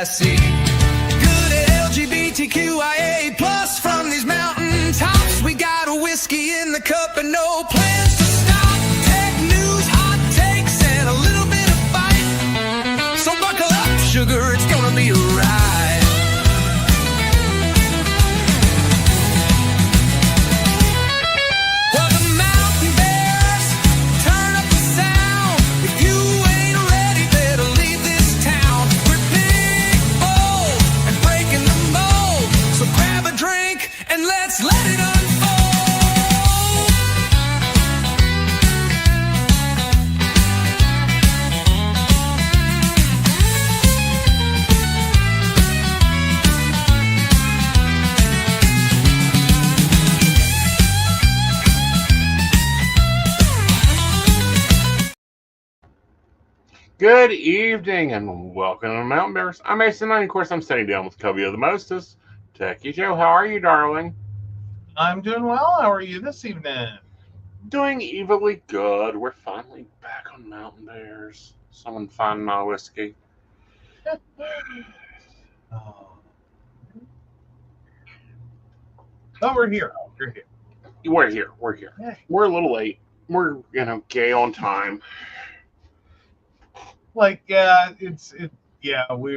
see. Good LGBTQIA plus from these mountain tops. We got a whiskey in the cup and no plans to stop. Tech news, hot takes, and a little bit of fight. So buckle up, sugar, it's gonna be a ride. Well, the mountain bears, turn up the sound. If you ain't ready, better leave this town. We're big, bold, and breaking the mold. So grab a drink and let's let it unfold. Good evening and welcome to Mountain Bears. I'm Aeson Knight, and of course I'm sitting down with Covey of the Mostest. Techy Joe, how are you, darling? I'm doing well. How are you this evening? Doing evilly good. We're finally back on Mountain Bears. Someone find my whiskey. Oh, we're here. You're here. We're here. Yeah. We're a little late. We're, gay on time. We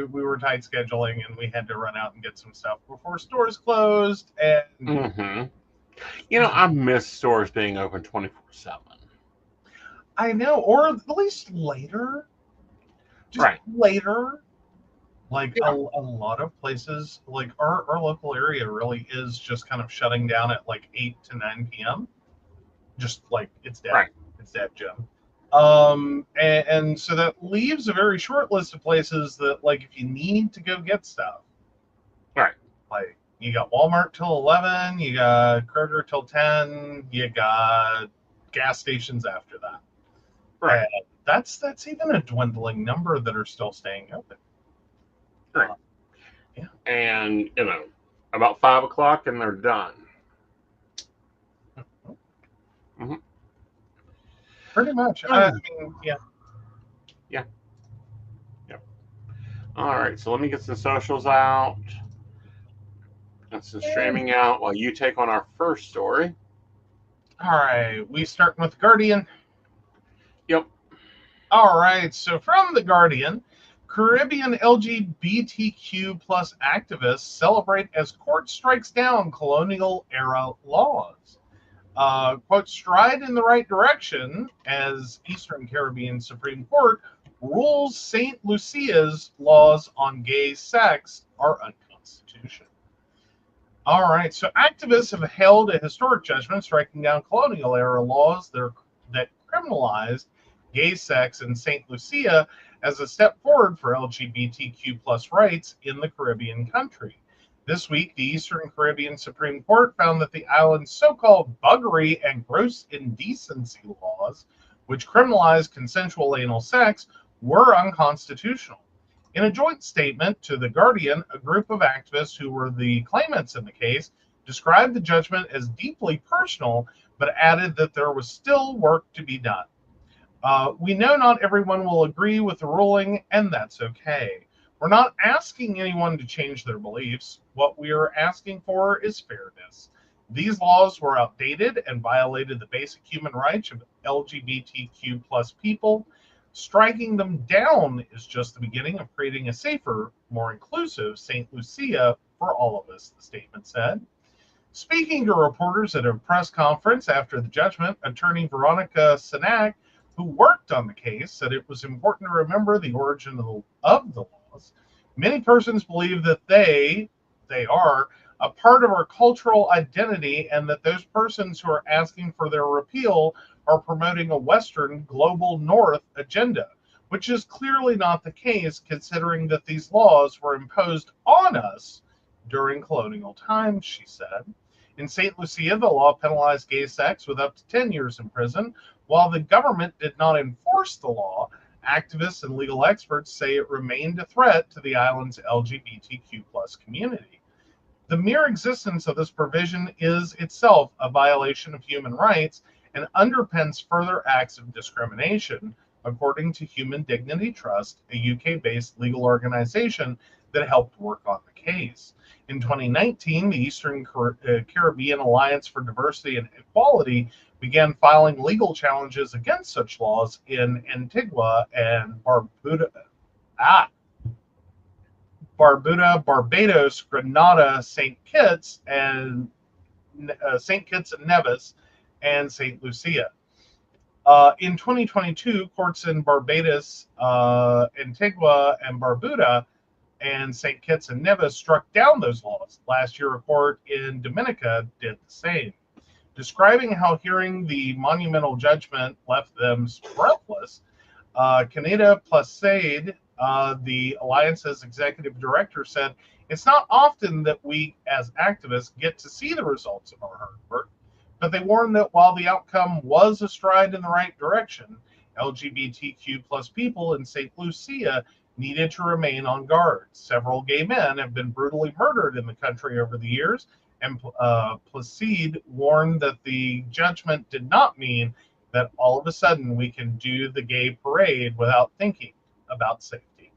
were tight scheduling and we had to run out and get some stuff before stores closed. And I miss stores being open 24/7. I know, or at least later. Later. A lot of places, like our local area really is just kind of shutting down at 8 to 9 p.m. Just it's dead. Right. It's dead, Jim. And so that leaves a very short list of places that, if you need to go get stuff. Right. You got Walmart till 11, you got Kroger till 10, you got gas stations after that. Right. And that's even a dwindling number that are still staying open. Right. Yeah. And, about 5 o'clock and they're done. Mm-hmm. Pretty much. Yeah. Yep. All right, so let me get some socials out and some streaming out while you take on our first story. All right, we starting with Guardian. Yep. All right, so from the Guardian, Caribbean LGBTQ plus activists celebrate as court strikes down colonial-era laws. Quote, stride in the right direction as Eastern Caribbean Supreme Court rules St. Lucia's laws on gay sex are unconstitutional. All right, so activists have held a historic judgment striking down colonial-era laws that criminalized gay sex in St. Lucia as a step forward for LGBTQ plus rights in the Caribbean country. This week, the Eastern Caribbean Supreme Court found that the island's so-called buggery and gross indecency laws, which criminalize consensual anal sex, were unconstitutional. In a joint statement to The Guardian, a group of activists who were the claimants in the case described the judgment as deeply personal, but added that there was still work to be done. We know not everyone will agree with the ruling, and that's okay. We're not asking anyone to change their beliefs. What we are asking for is fairness. These laws were outdated and violated the basic human rights of LGBTQ plus people. Striking them down is just the beginning of creating a safer, more inclusive St. Lucia for all of us, the statement said. Speaking to reporters at a press conference after the judgment, attorney Veronica Sinak, who worked on the case, said it was important to remember the origin of the laws. Many persons believe that they are a part of our cultural identity, and that those persons who are asking for their repeal are promoting a Western global North agenda, which is clearly not the case considering that these laws were imposed on us during colonial times, she said. In St. Lucia, the law penalized gay sex with up to 10 years in prison. While the government did not enforce the law, activists and legal experts say it remained a threat to the island's LGBTQ plus community. The mere existence of this provision is itself a violation of human rights and underpins further acts of discrimination, according to Human Dignity Trust, a UK-based legal organization that helped work on the case. In 2019, the Eastern Caribbean Alliance for Diversity and Equality began filing legal challenges against such laws in Antigua and Barbados, Grenada, St. Kitts and Nevis, and St. Lucia. In 2022, courts in Barbados, Antigua and Barbuda, and St. Kitts and Nevis struck down those laws. Last year, a court in Dominica did the same. Describing how hearing the monumental judgment left them breathless, Kaneda Placide, the Alliance's executive director, said, "It's not often that we, as activists, get to see the results of our hard work, but they warned that while the outcome was a stride in the right direction, LGBTQ plus people in St. Lucia needed to remain on guard. Several gay men have been brutally murdered in the country over the years, and Placide warned that the judgment did not mean that all of a sudden we can do the gay parade without thinking about safety."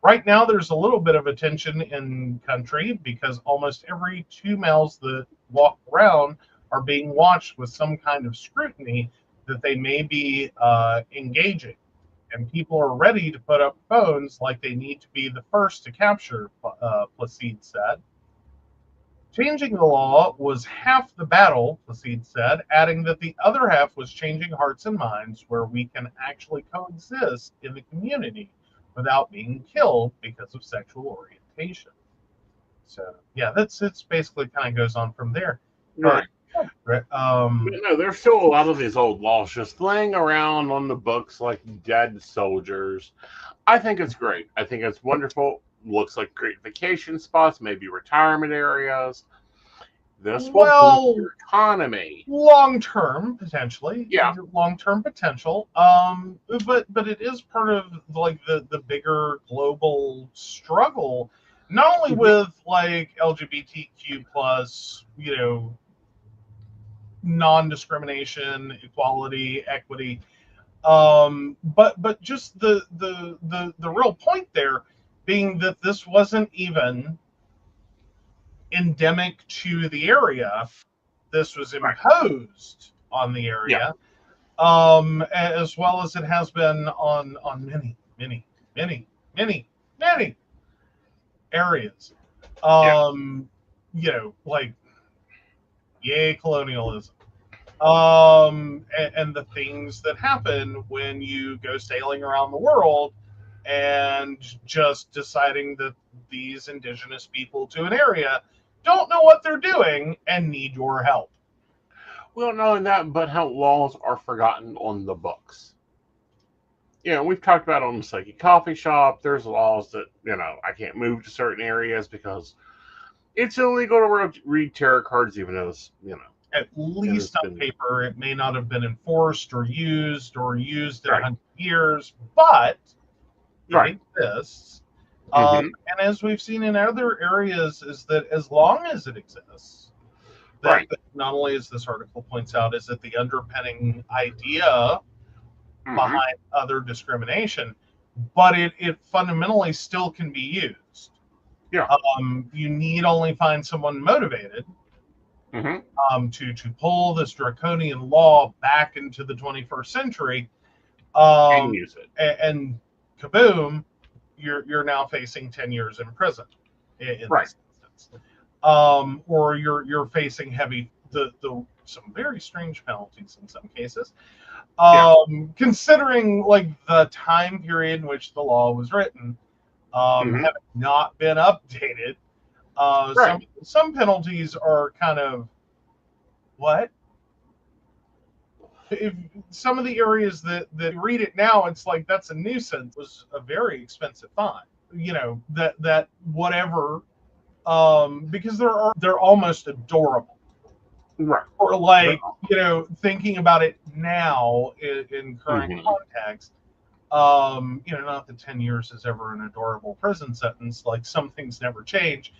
Right now, there's a little bit of a tension in country because almost every 2 males that walk around are being watched with some kind of scrutiny that they may be engaging. And people are ready to put up phones like they need to be the first to capture, Placide said. Changing the law was half the battle, Placide said, adding that the other half was changing hearts and minds where we can actually coexist in the community without being killed because of sexual orientation. So, yeah, it's basically kind of goes on from there. Right. But, No, there's still a lot of these old laws just laying around on the books like dead soldiers. I think it's great. I think it's wonderful. Looks like great vacation spots, maybe retirement areas. This will boost your economy. Long term, potentially. Yeah. Long term potential. But it is part of like the bigger global struggle, not only with like LGBTQ plus, non-discrimination, equality, equity, but just the real point there being that this wasn't even endemic to the area. This was imposed on the area, as well as it has been on many areas. Like yay colonialism. And the things that happen when you go sailing around the world and just deciding that these indigenous people to an area don't know what they're doing and need your help. Well, not only that, but how laws are forgotten on the books. We've talked about on the Psyche Coffee Shop, there's laws that, I can't move to certain areas because it's illegal to read tarot cards, even though it's, At least on paper, it may not have been enforced or used in 100 years, but it exists. And as we've seen in other areas, is that as long as it exists, that not only, as this article points out, is it the underpinning idea behind other discrimination, but it fundamentally still can be used. Yeah. You need only find someone motivated to pull this draconian law back into the 21st century, and use it. And kaboom, you're now facing 10 years in prison in this instance, or you're facing heavy some very strange penalties in some cases, considering like the time period in which the law was written, have not been updated. Some penalties are kind of what? If some of the areas that read it now, it's like that's a nuisance. It was a very expensive fine. That whatever, because they're almost adorable. Right. Or like, thinking about it now in current context, not that 10 years is ever an adorable prison sentence, like some things never change.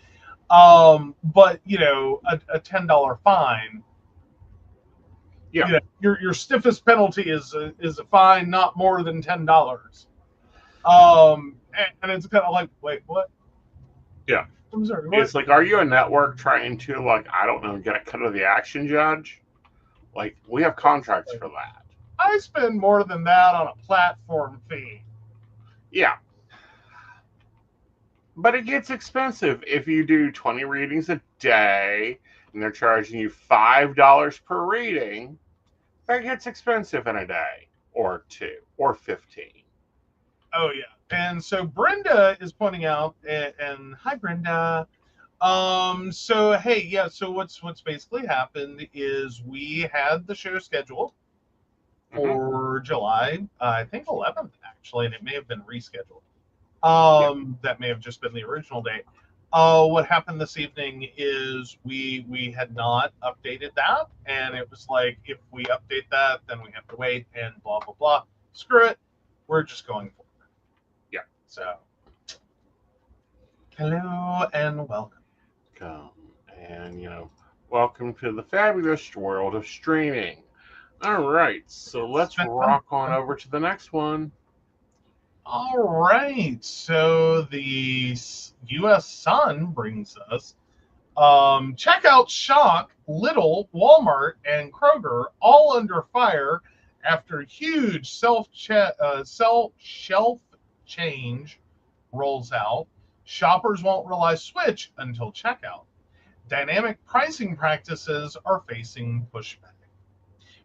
But a $10 fine. Your stiffest penalty is a fine not more than $10. And it's kind of like, wait, what? Yeah. I'm sorry. What? It's like, are you a network trying to, like, I don't know, get a cut of the action, Judge? Like, we have contracts for that. I spend more than that on a platform fee. Yeah. But it gets expensive if you do 20 readings a day and they're charging you $5 per reading. That gets expensive in a day or two or 15. Oh yeah. And so Brenda is pointing out, and hi Brenda. So hey, yeah, so what's basically happened is we had the show scheduled for July, I think 11th actually, and it may have been rescheduled. That may have just been the original date. What happened this evening is we had not updated that, and it was like, if we update that, then we have to wait and blah blah blah. Screw it, we're just going forward. Yeah. So, hello and welcome. Come and, welcome to the fabulous world of streaming. All right, so let's rock on over to the next one. All right, so the U.S. Sun brings us checkout shock. Lidl, Walmart, and Kroger all under fire after huge shelf change rolls out. Shoppers won't realize switch until checkout. Dynamic pricing practices are facing pushback.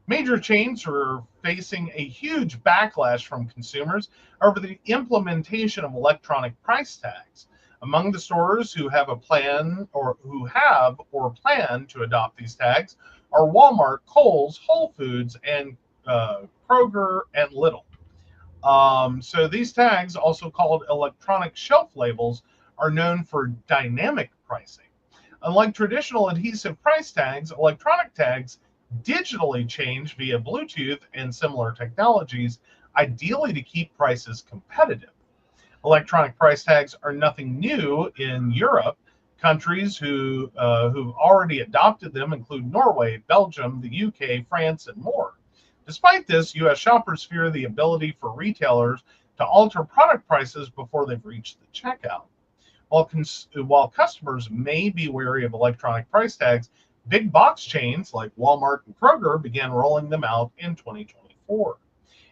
Major chains are facing a huge backlash from consumers over the implementation of electronic price tags. Among the stores who have a plan or plan to adopt these tags are Walmart, Kohl's, Whole Foods, and Kroger and Lidl. So these tags, also called electronic shelf labels, are known for dynamic pricing. Unlike traditional adhesive price tags, electronic tags digitally change via Bluetooth and similar technologies, ideally to keep prices competitive. Electronic price tags are nothing new in Europe. Countries who've already adopted them include Norway, Belgium, the UK, France, and more. Despite this, U.S. shoppers fear the ability for retailers to alter product prices before they've reached the checkout. While customers may be wary of electronic price tags, big box chains like Walmart and Kroger began rolling them out in 2024.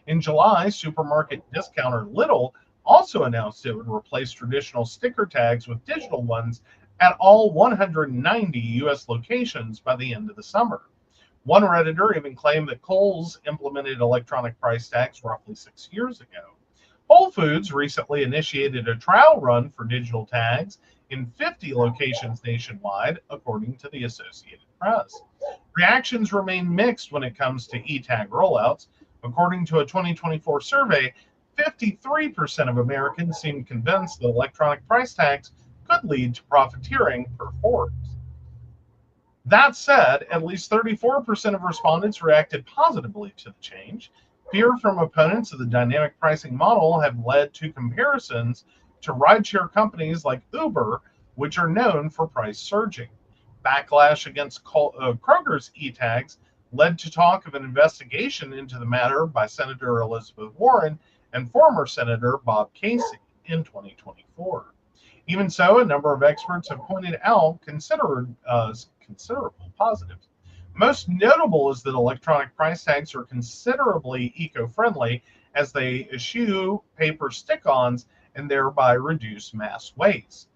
In July, supermarket discounter Lidl also announced it would replace traditional sticker tags with digital ones at all 190 U.S. locations by the end of the summer. One Redditor even claimed that Kohl's implemented electronic price tags roughly 6 years ago. Whole Foods recently initiated a trial run for digital tags in 50 locations nationwide, according to the Associated Press. Reactions remain mixed when it comes to e-tag rollouts. According to a 2024 survey, 53% of Americans seem convinced that electronic price tags could lead to profiteering for Forbes. That said, at least 34% of respondents reacted positively to the change. Fear from opponents of the dynamic pricing model have led to comparisons to rideshare companies like Uber, which are known for price surging. Backlash against Kroger's e-tags led to talk of an investigation into the matter by Senator Elizabeth Warren and former Senator Bob Casey in 2024. Even so, a number of experts have pointed out considerable positives. Most notable is that electronic price tags are considerably eco-friendly as they eschew paper stick-ons and thereby reduce mass waste.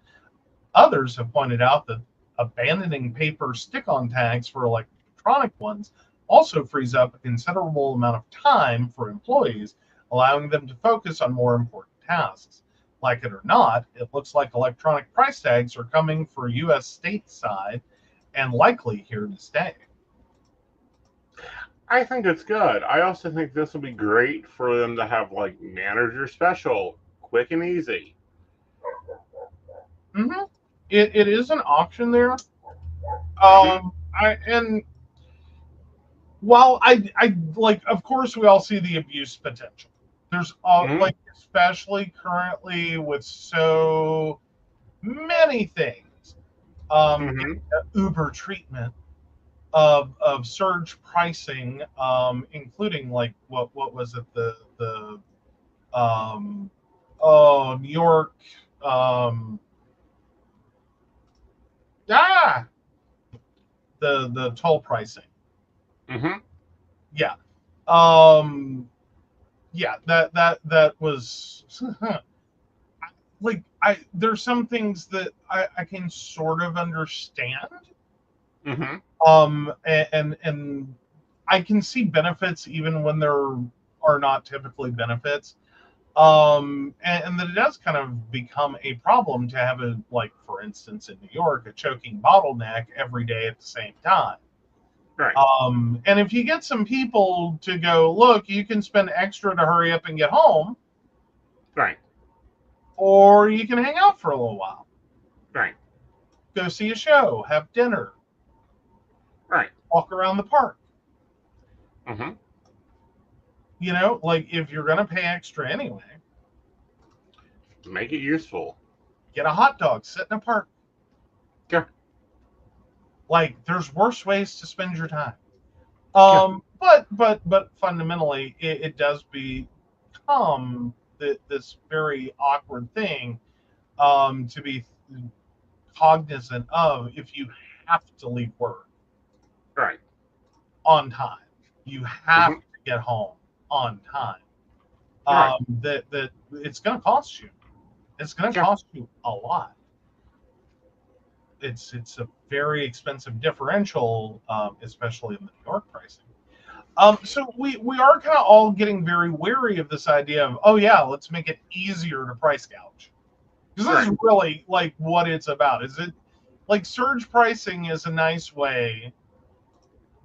Others have pointed out that abandoning paper stick-on tags for electronic ones also frees up a considerable amount of time for employees, allowing them to focus on more important tasks. Like it or not, it looks like electronic price tags are coming for U.S. stateside and likely here to stay. I think it's good. I also think this will be great for them to have, like, manager special, quick and easy. Mm-hmm. It is an option there. While I like, of course, we all see the abuse potential. There's like, especially currently with so many things, Uber treatment of surge pricing, including like what was it, the New York, Ah, the toll pricing. Mm-hmm. Yeah. Um. Yeah. That was like there's some things that I can sort of understand. Mm-hmm. And I can see benefits even when there are not typically benefits. And that it does kind of become a problem to have a, like, for instance, in New York, a choking bottleneck every day at the same time. Right. And if you get some people to go, look, you can spend extra to hurry up and get home, Right. or you can hang out for a little while, Right. go see a show, have dinner, Right. walk around the park. Mm-hmm. Like, if you're going to pay extra anyway, Make it useful. get a hot dog, sit in a park. Yeah. Like, there's worse ways to spend your time. Yeah. But fundamentally, it does become this very awkward thing to be cognizant of if you have to leave work Right. on time. You have Mm-hmm. to get home on time. Right. That it's going to cost you. It's going to Yeah. cost you a lot. It's a very expensive differential, especially in the New York pricing. So we are kind of all getting very wary of this idea of, oh yeah, let's make it easier to price gouge. Because this is really like what it's about. Is it like surge pricing is a nice way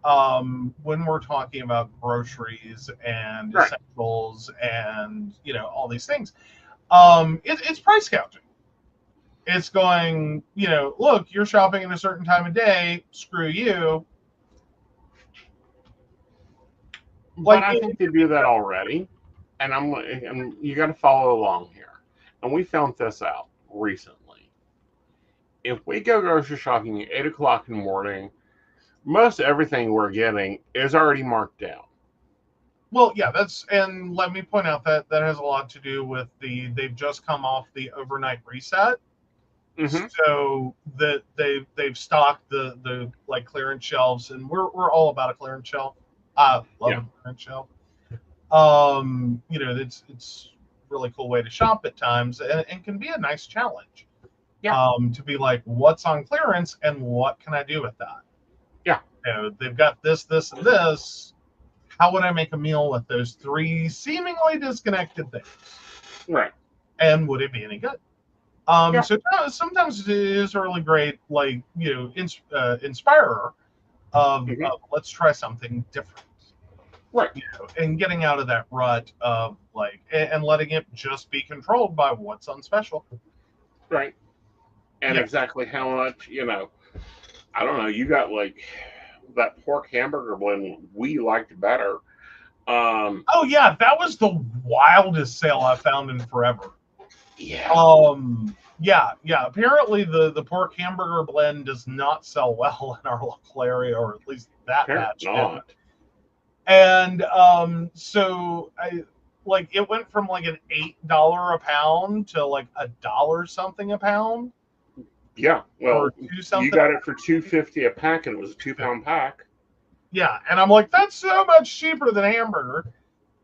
when we're talking about groceries and essentials and all these things. It's price gouging. It's going, look, you're shopping at a certain time of day, screw you. But I think they do that already, and you got to follow along here. And we found this out recently. If we go grocery shopping at 8 o'clock in the morning, most everything we're getting is already marked down. Well, yeah, and let me point out that has a lot to do with they've just come off the overnight reset. Mm-hmm. So that they've stocked the like clearance shelves, and we're all about a clearance shelf. I love a clearance shelf. It's really cool way to shop at times, and can be a nice challenge. Yeah. To be like, what's on clearance and what can I do with that? Yeah. They've got this, this, and this. How would I make a meal with those three seemingly disconnected things? Right. And would it be any good? So sometimes it is a really great, like, inspirer of, Mm-hmm. let's try something different. Right. And getting out of that rut of like, and letting it just be controlled by what's on special. Right. And exactly how much, I don't know, you got like that pork hamburger blend we liked better. Oh yeah, that was the wildest sale I've found in forever. Yeah. Yeah. Apparently the pork hamburger blend does not sell well in our local area, or at least that batch didn't. And so it went from like an $8 a pound to like $1 something a pound. Yeah, well, you got it for $2.50 a pack, and it was a 2-pound pack. Yeah, and I'm like, that's so much cheaper than a hamburger.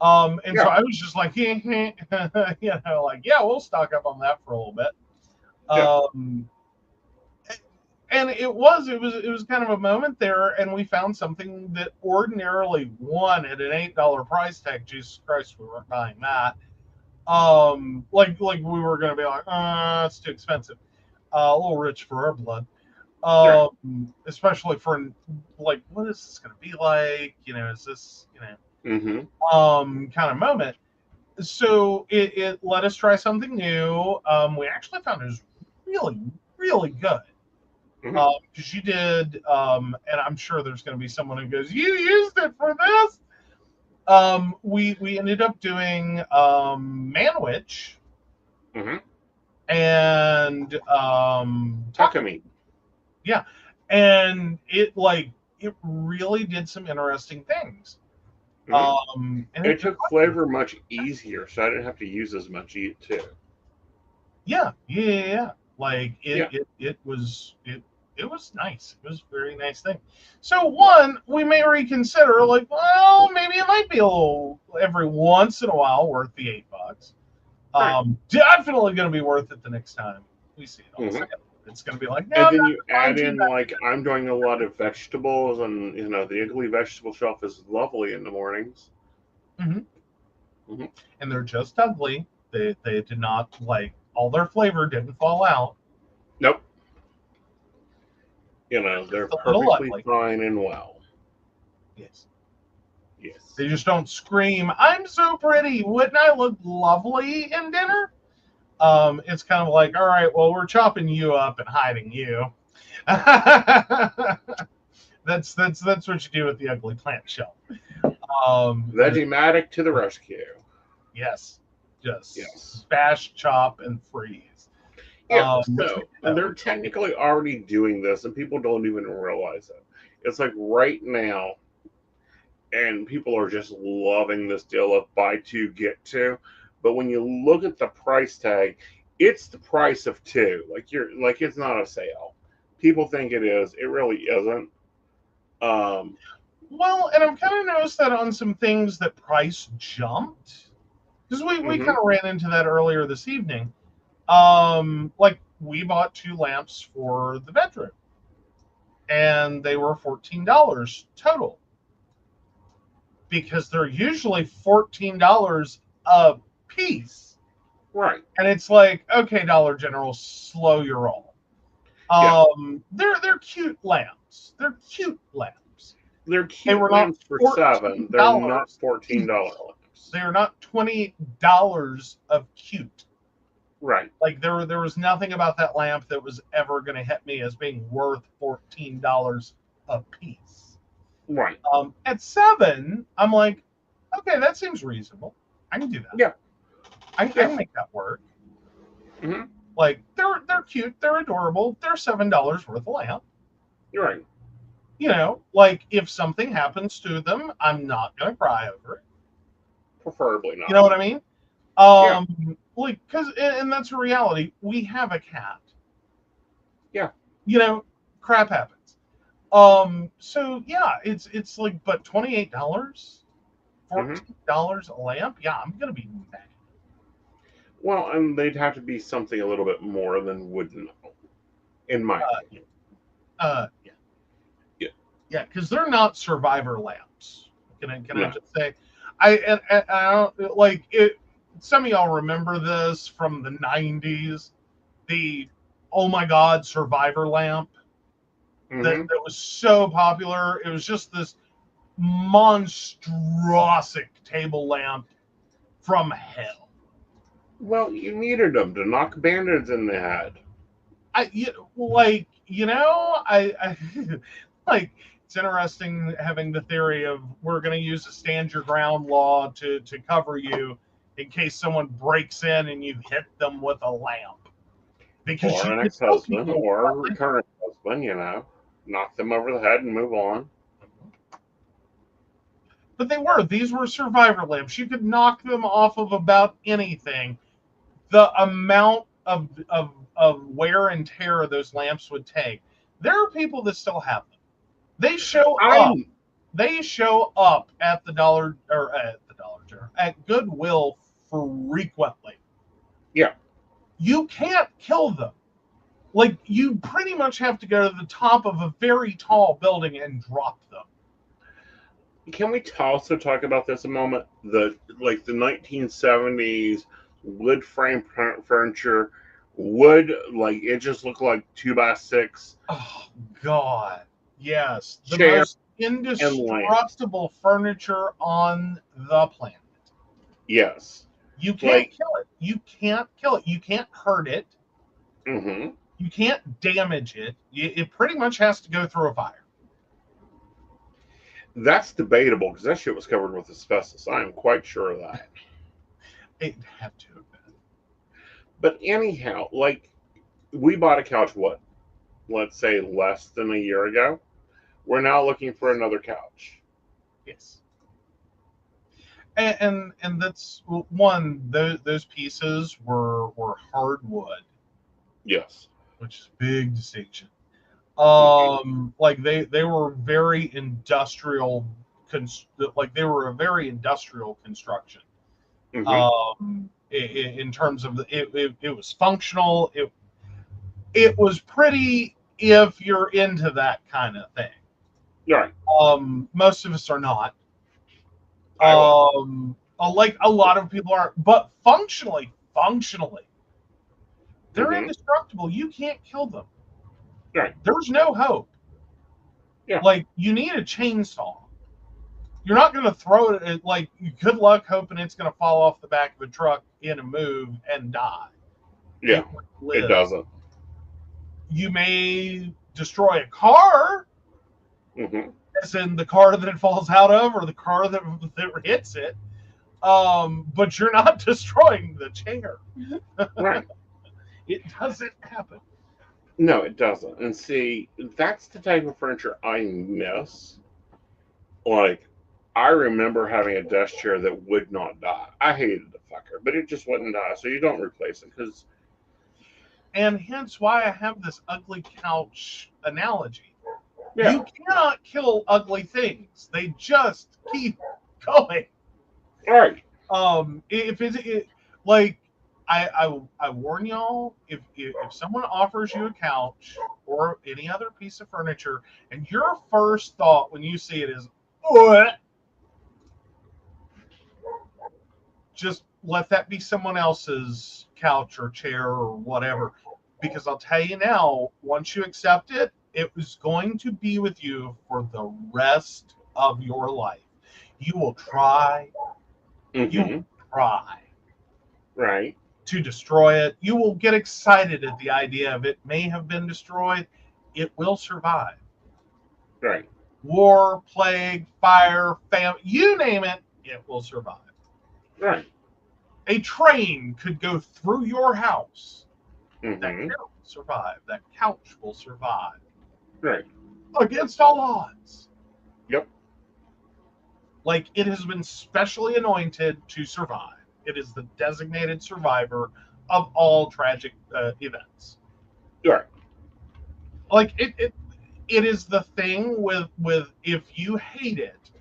So I was just like, like, yeah, we'll stock up on that for a little bit. And it was kind of a moment there, and we found something that ordinarily won at an $8 price tag. Jesus Christ, we weren't buying that. Like we were going to be like, it's too expensive. A little rich for our blood. Especially for like, what is this going to be like? Is this kind of moment? So it let us try something new. We actually found it was really, really good. Because you did, and I'm sure there's going to be someone who goes, you used it for this. We ended up doing Manwich and Takami. Yeah, and it really did some interesting things. And it took flavor much easier, so I didn't have to use as much too. Yeah. Like it was It was nice. It was a very nice thing. So one, we may reconsider, like, well, maybe it might be a little every once in a while worth the $8. Right. Definitely going to be worth it the next time we see it on sale. It's going to be like, no, And I'm then not you going add to in, that. like, I'm doing a lot of vegetables, and the ugly vegetable shelf is lovely in the mornings. And they're just ugly. They did not, like, all their flavor didn't fall out. Nope. They're They're just a little perfectly ugly. fine and well. Yes. Yes. They just don't scream, I'm so pretty. Wouldn't I look lovely in dinner? It's kind of like, all right, well, we're chopping you up and hiding you. That's what you do with the ugly plant shelf. Vegematic to the rescue. Yes. Just Yes. bash, chop, and freeze. Yeah, so they're technically already doing this, and people don't even realize it. It's like right now, and people are just loving this deal of buy two, get two. But when you look at the price tag, it's the price of two. Like it's not a sale. People think it is. It really isn't. Well, and I've kind of noticed that on some things that price jumped. Because we kind of ran into that earlier this evening. Like we bought 2 lamps for the bedroom, and they were $14 total. Because they're usually $14 a piece. Right. And it's like, okay, Dollar General, slow your roll. They're cute lamps. They're cute lamps. They're cute lamps for $7. They're not $14 lamps. They are not $20 of cute. Right. Like there was nothing about that lamp that was ever going to hit me as being worth $14 a piece. Right. At $7, I'm like, okay, that seems reasonable. I can do that. Yeah. I can make that work. Mm-hmm. Like they're cute, they're adorable, they're $7 worth of lamp. You're right. Like if something happens to them, I'm not gonna cry over it. Preferably not. You know what I mean? Yeah. Like and that's a reality. We have a cat. Yeah. Crap happens. So yeah, it's like, but $28, $14 a lamp. Yeah, I'm gonna be mad. Well, and they'd have to be something a little bit more than wooden, in my opinion. Yeah, because they're not survivor lamps. Can I just say, I don't like it. Some of y'all remember this from the '90s, the oh my god survivor lamp that was so popular. It was just this monstrosic table lamp from hell. Well, you needed them to knock bandits in the head. I like, it's interesting having the theory of we're going to use a stand your ground law to cover you in case someone breaks in and you hit them with a lamp. Because or an ex-husband or a current husband, knock them over the head and move on. But these were survivor lamps. You could knock them off of about anything. The amount of wear and tear those lamps would take. There are people that still have them. They show up. They show up at the Dollar General, at Goodwill frequently. Yeah. You can't kill them. Like, you pretty much have to go to the top of a very tall building and drop them. Can we also talk about this a moment? The 1970s wood frame furniture, like it just looked like 2x6. Oh God, yes, the chair most indestructible furniture on the planet. Yes, you can't kill it. You can't kill it. You can't hurt it. Mm-hmm. You can't damage it. It pretty much has to go through a fire. That's debatable because that shit was covered with asbestos. I am quite sure of that. It had to have been. But anyhow, like, we bought a couch, let's say less than a year ago. We're now looking for another couch. Yes. And that's one, those pieces were hardwood. Yes. Which is a big distinction. Like they were very industrial, like they were a very industrial construction. In terms of it was functional. It was pretty if you're into that kind of thing. Right. Most of us are not. I will. Like a lot of people are, but functionally, they're Mhm. indestructible. You can't kill them. Right. There's no hope. Yeah. Like you need a chainsaw. You're not going to throw it at, like, good luck hoping it's going to fall off the back of a truck in a move and die. Yeah. It doesn't. You may destroy a car, as in the car that it falls out of or the car that hits it, but you're not destroying the chair. Right. It doesn't happen. No, it doesn't. And see, that's the type of furniture I miss. Like, I remember having a desk chair that would not die. I hated the fucker, but it just wouldn't die. So you don't replace it because. And hence why I have this ugly couch analogy. Yeah. You cannot kill ugly things; they just keep going. Right. If it like I warn y'all, if someone offers you a couch or any other piece of furniture, and your first thought when you see it is, "What?" Just let that be someone else's couch or chair or whatever, because I'll tell you now, once you accept it, it is going to be with you for the rest of your life. You will try. You will try. Right. To destroy it. You will get excited at the idea of it may have been destroyed. It will survive. Right. War, plague, fire, famine, you name it, it will survive. Right. A train could go through your house. That chair will survive. That couch will survive. Right. Against all odds. Yep. Like it has been specially anointed to survive. It is the designated survivor of all tragic events. Right. Like it is the thing with if you hate it,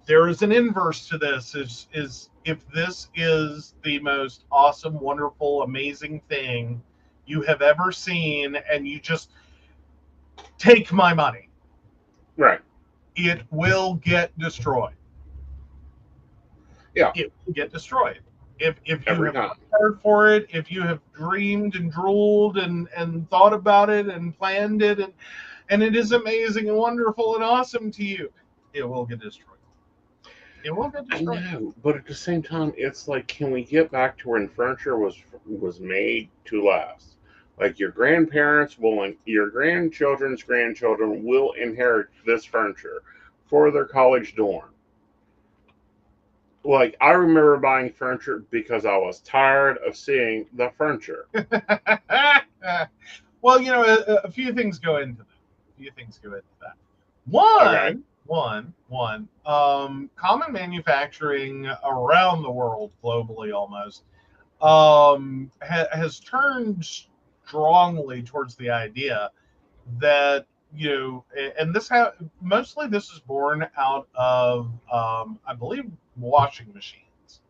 there is an inverse to this. Is if this is the most awesome, wonderful, amazing thing you have ever seen, and you just take my money, right? It will get destroyed. Yeah, it will get destroyed. If you every have time. prepared for it, if you have dreamed and drooled and thought about it and planned it, and it is amazing and wonderful and awesome to you, it will get destroyed. It will get destroyed. I know, but at the same time, it's like, can we get back to when furniture was made to last? Like your grandparents will, your grandchildren's grandchildren will inherit this furniture for their college dorm. Like, I remember buying furniture because I was tired of seeing the furniture. Well, you know, a few things go into that. One, common manufacturing around the world, globally almost, has turned strongly towards the idea that, you know, and mostly this is born out of, I believe, washing machines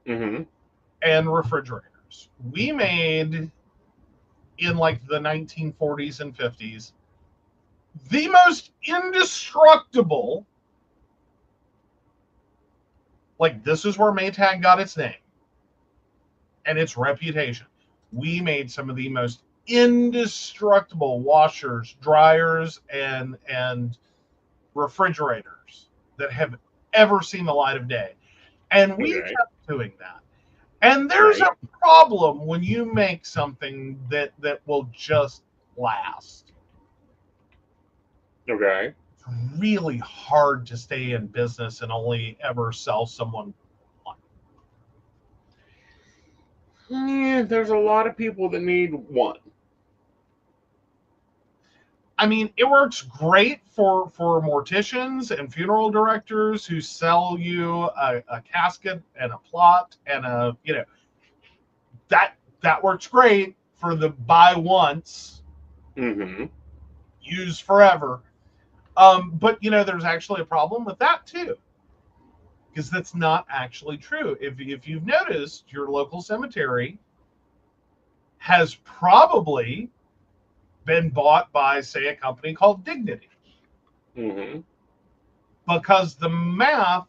and refrigerators. We made, in like the 1940s and 50s, the most indestructible, like this is where Maytag got its name and its reputation. We made some of the most indestructible washers, dryers, and refrigerators that have ever seen the light of day. And we kept doing that. And there's a problem when you make something that will just last. Okay. It's really hard to stay in business and only ever sell someone one. Yeah, there's a lot of people that need one. I mean, it works great for morticians and funeral directors who sell you a casket and a plot and a, you know, that works great for the buy once Mm-hmm. use forever. But there's actually a problem with that too, because that's not actually true. If you've noticed, your local cemetery has probably been bought by, say, a company called Dignity, Mm-hmm. because the math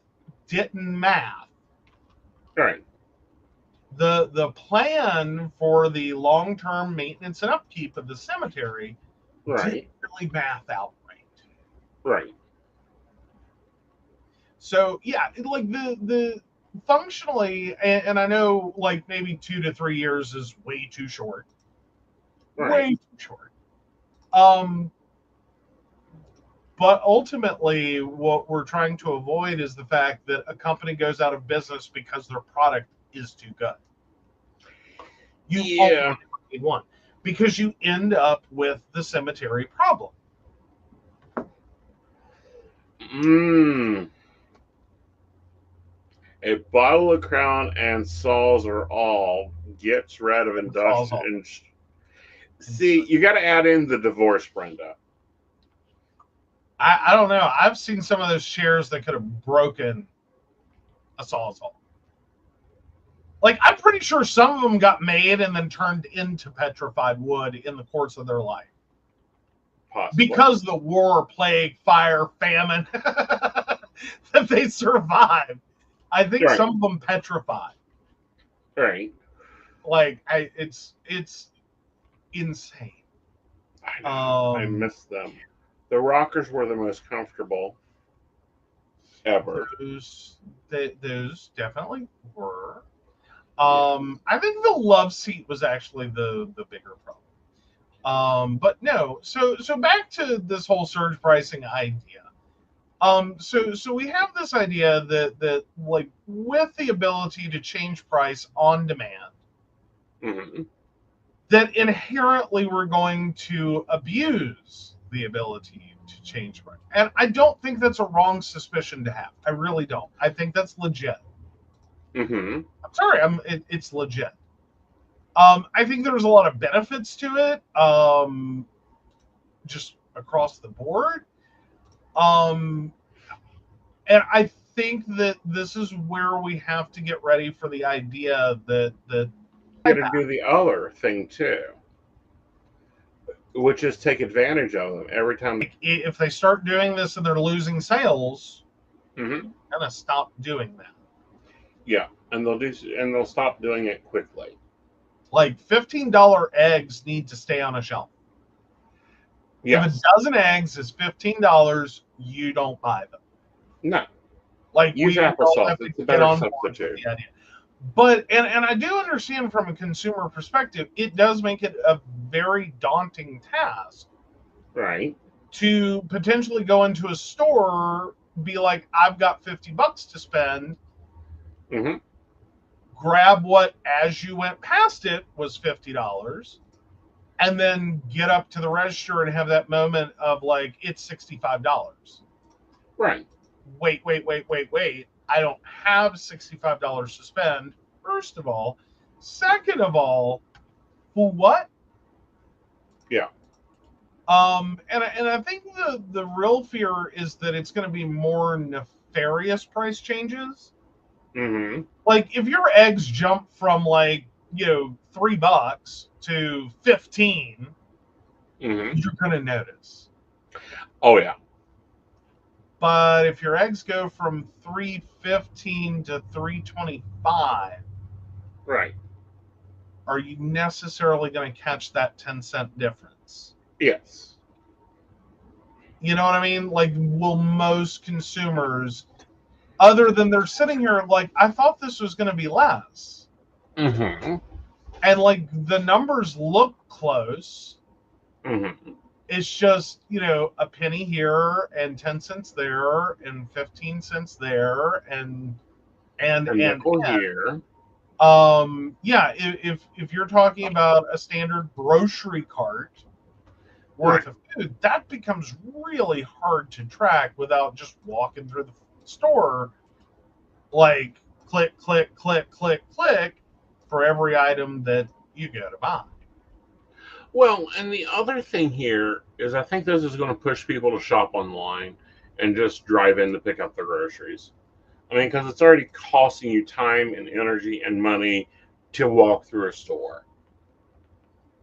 didn't math. Right. The plan for the long-term maintenance and upkeep of the cemetery didn't Right. really math out right. Right. So yeah, like the functionally, and I know like maybe 2 to 3 years is way too short, Right. way too short. Um, but ultimately, what we're trying to avoid is the fact that a company goes out of business because their product is too good. You Yeah. only need one, because you end up with the cemetery problem. Mmm. A bottle of Crown and Saws are all gets rid of Saws industrial. all. See, you got to add in the divorce, Brenda. I don't know. I've seen some of those chairs that could have broken a Sawzall. Like, I'm pretty sure some of them got made and then turned into petrified wood in the course of their life. Possibly. Because the war, plague, fire, famine that they survived. I think Right. some of them petrified. Right. Like, it's insane. I know. I miss them. The rockers were the most comfortable ever. Those definitely were. I think the love seat was actually the bigger problem. But no, so back to this whole surge pricing idea. So we have this idea that like, with the ability to change price on demand, Mm-hmm. that inherently we're going to abuse the ability to change price. And I don't think that's a wrong suspicion to have. I really don't. I think that's legit. Mm-hmm. I'm sorry, it's legit. I think there's a lot of benefits to it, just across the board. And I think that this is where we have to get ready for the idea that Got to do the other thing too, which is take advantage of them every time. if they start doing this and they're losing sales, Mm-hmm. they're gonna stop doing that. Yeah, and they'll stop doing it quickly. Like, $15 eggs need to stay on a shelf. Yes. If a dozen eggs is $15, you don't buy them. No. Like, Use we all applesauce. have to It's a get better on board with substitute. the idea. But and I do understand from a consumer perspective, it does make it a very daunting task Right. to potentially go into a store, be like, I've got $50 to spend, Mm-hmm. grab what as you went past it was $50, and then get up to the register and have that moment of like, it's $65. Right. Wait. I don't have $65 to spend, first of all. Second of all, for what? Yeah. And I think the real fear is that it's going to be more nefarious price changes. Mm-hmm. Like, if your eggs jump from like, $3 to 15, Mm-hmm. you're going to notice. Oh yeah. But if your eggs go from 315 to 325, Right. are you necessarily going to catch that 10-cent difference? Yes. You know what I mean? Like, will most consumers, other than they're sitting here like, I thought this was going to be less. Mm-hmm. And like, the numbers look close. Mm-hmm. It's just, a penny here and 10 cents there and 15 cents there and nickel here. Yeah, if you're talking about a standard grocery cart worth of food, that becomes really hard to track without just walking through the store, like, click for every item that you go to buy. Well, and the other thing here is I think this is going to push people to shop online and just drive in to pick up their groceries. I mean, because it's already costing you time and energy and money to walk through a store.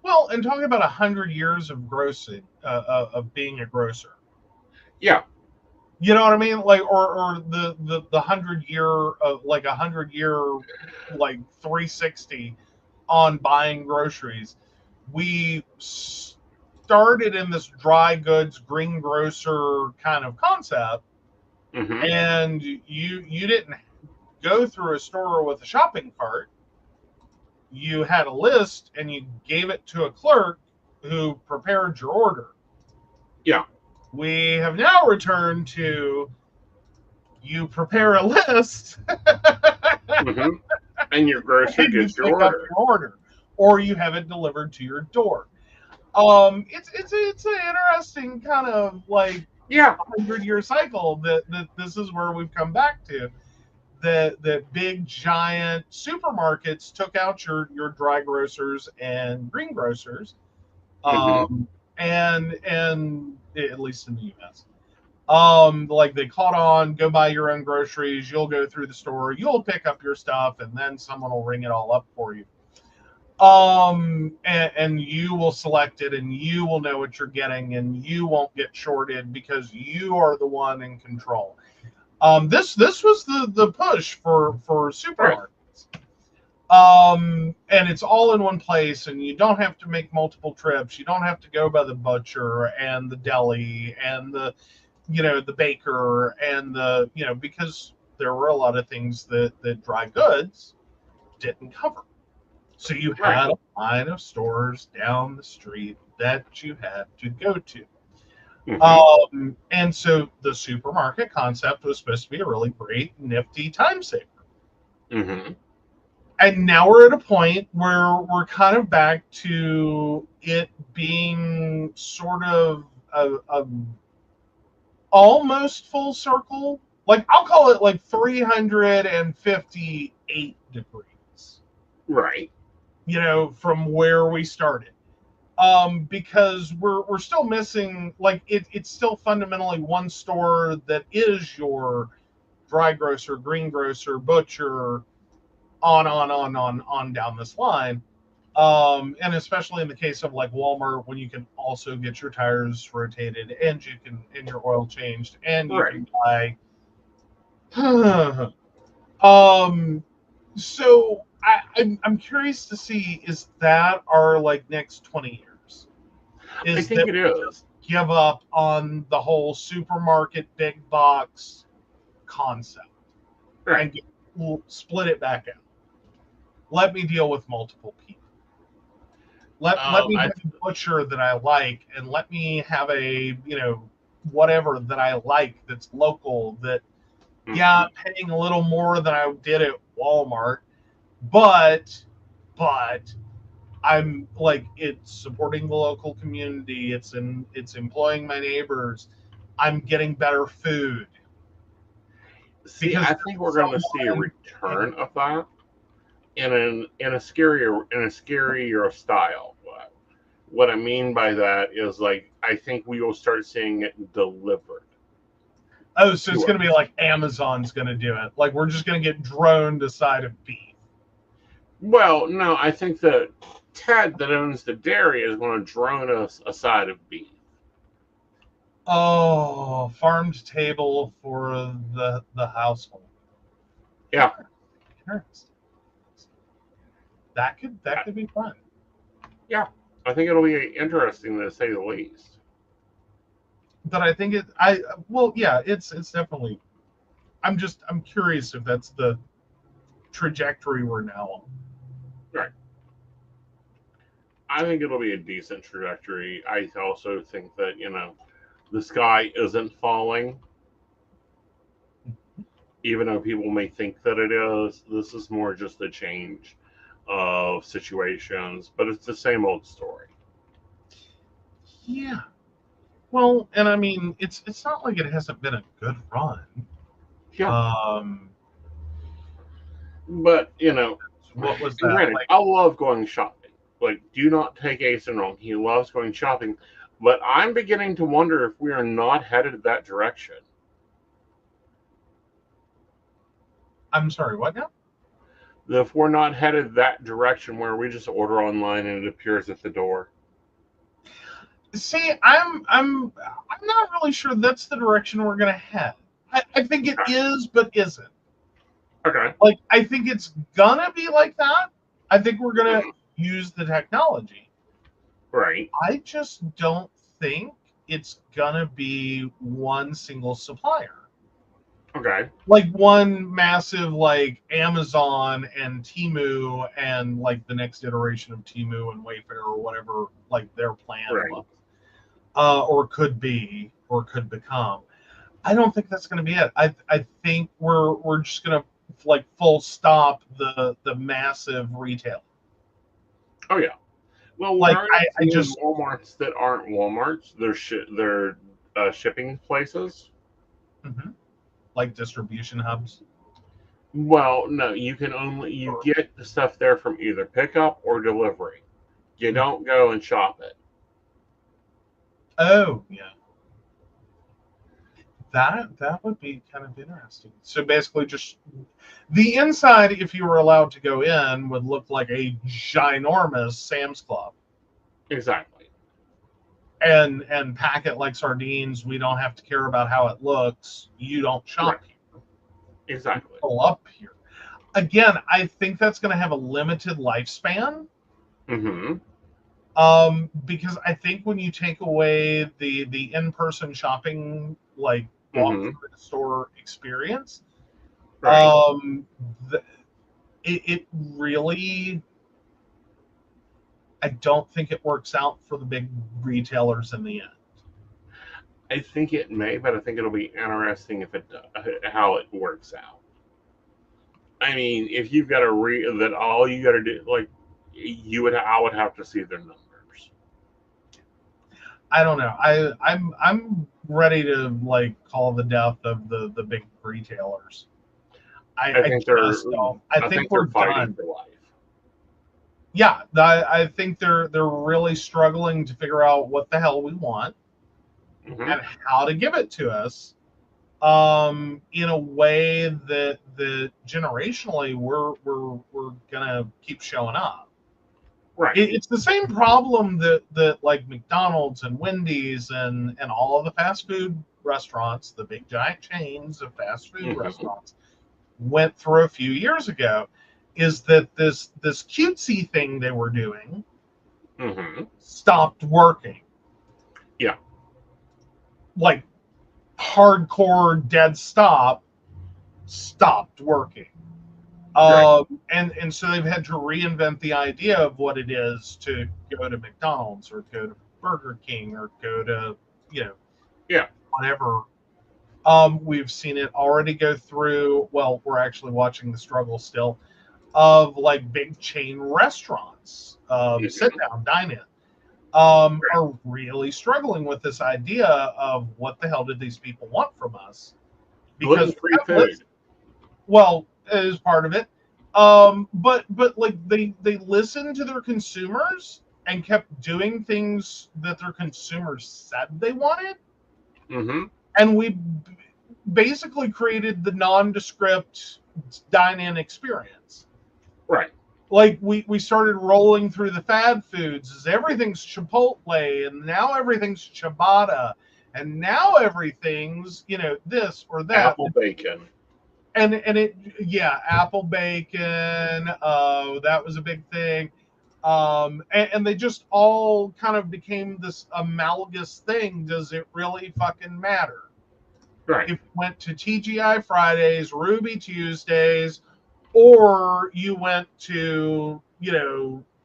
Well, and talking about 100 years of grossing, of being a grocer. Yeah. You know what I mean? Like, or the 100 year of like 100 year, like 360 on buying groceries. We started in this dry goods greengrocer kind of concept, Hmm. and you didn't go through a store with a shopping cart. You had a list and you gave it to a clerk who prepared your order. Yeah. We have now returned to you prepare a list Hmm. And your grocer and you gets your pick up order. your order, or you have it delivered to your door. It's an interesting kind of like Yeah. 100 year cycle that this is where we've come back to. That big giant supermarkets took out your dry grocers and greengrocers, Hmm. and at least in the U.S. Like they caught on, go buy your own groceries, you'll go through the store, you'll pick up your stuff, and then someone will ring it all up for you. And you will select it and you will know what you're getting and you won't get shorted because you are the one in control. This was the push for Right. supermarkets. And it's all in one place, and you don't have to make multiple trips. You don't have to go by the butcher and the deli and the baker and because there were a lot of things that dry goods didn't cover. So you Right. had a line of stores down the street that you had to go to. Hmm. And so the supermarket concept was supposed to be a really great, nifty time saver. Hmm. And now we're at a point where we're kind of back to it being sort of a almost full circle. Like I'll call it like 358 degrees, Right. from where we started. Because we're still missing, like it's still fundamentally one store that is your dry grocer, greengrocer, butcher, on down this line. And especially in the case of like Walmart, when you can also get your tires rotated and you can and your oil changed and you Right. can buy. So I'm curious to see, is that our like next 20 years? I Is think that it we just is. give up on the whole supermarket big box concept Right. and split it back out? Let me deal with multiple people. Let me I. have a butcher that I like, and let me have a whatever that I like that's local. That, yeah, Mhm. I'm paying a little more than I did at Walmart, but but I'm like, it's supporting the local community. It's employing my neighbors. I'm getting better food See, because I there's think we're going to see a someone. return of that in a scarier style. What I mean by that is like I think we will start seeing it delivered Oh, so it's to going to be us. like Amazon's going to do it. Like we're just going to get droned a side of beef. Well, no, I think that Ted that owns the dairy is going to drone us a side of beef. Oh, farmed table for the household. Yeah, Interesting. That I- could be fun. yeah. I think it'll be interesting to say the least. But I think I well, yeah, it's definitely. I'm curious if that's the trajectory we're now on. Right. I think it'll be a decent trajectory. I also think that the sky isn't falling, even though people may think that it is. This is more just a change of situations, but it's the same old story. Yeah. Well, and I mean, it's not like it hasn't been a good run. Yeah, Um, but what was and that granted, like? I love going shopping. Like, do not take Aeson wrong. He loves going shopping. But I'm beginning to wonder if we are not headed that direction. I'm sorry, what now? If we're not headed that direction where we just order online and it appears at the door. See, I'm not really sure that's the direction we're gonna head. I think it is, but isn't. Okay. Like, I think it's gonna be like that. I think we're gonna use the technology. Right. I just don't think it's gonna be one single supplier. Okay. Like one massive like Amazon and Temu and like the next iteration of Temu and Wayfair or whatever like their plan was. Or could be or could become. I don't think that's going to be it. I think we're just going to like full stop the massive retail. Oh yeah. Well, like I just Walmarts that aren't Walmarts. They're shipping places. Mm-hmm. Like distribution hubs. Well, no, you get the stuff there from either pickup or delivery. You don't go and shop it. Oh yeah. That would be kind of interesting. So basically just the inside, if you were allowed to go in, would look like a ginormous Sam's Club. Exactly. And pack it like sardines. We don't have to care about how it looks. You don't shop here. Exactly. Pull up here. Again, I think that's going to have a limited lifespan. Mm-hmm. Because I think when you take away the in-person shopping, like walk through the store experience, right. It really, I don't think it works out for the big retailers in the end. I think it may, but I think it'll be interesting if how it works out. I mean, if you've got that all you got to do, like I would have to see their numbers. I don't know. I'm ready to like call the death of the big retailers. I think we're fighting for life. Yeah, I think they're really struggling to figure out what the hell we want and how to give it to us in a way that generationally we're gonna keep showing up. Right. It's the same problem that like McDonald's and Wendy's and all of the fast food restaurants, the big giant chains of fast food restaurants, went through a few years ago, is that this cutesy thing they were doing stopped working. Yeah. Like hardcore dead stop stopped working. And so they've had to reinvent the idea of what it is to go to McDonald's or go to Burger King or go to, whatever. We've seen it already go through. Well, we're actually watching the struggle still of like big chain restaurants, sit down, dine in, are really struggling with this idea of what the hell did these people want from us? Because well, is part of it. But like they listened to their consumers and kept doing things that their consumers said they wanted. And we basically created the nondescript dine-in experience. Right. Like we started rolling through the fad foods as everything's Chipotle and now everything's ciabatta and now everything's, this or that. Apple bacon. And it, apple bacon. That was a big thing. And they just all kind of became this amalgamous thing. Does it really fucking matter? Right. If you went to TGI Fridays, Ruby Tuesdays, or you went to,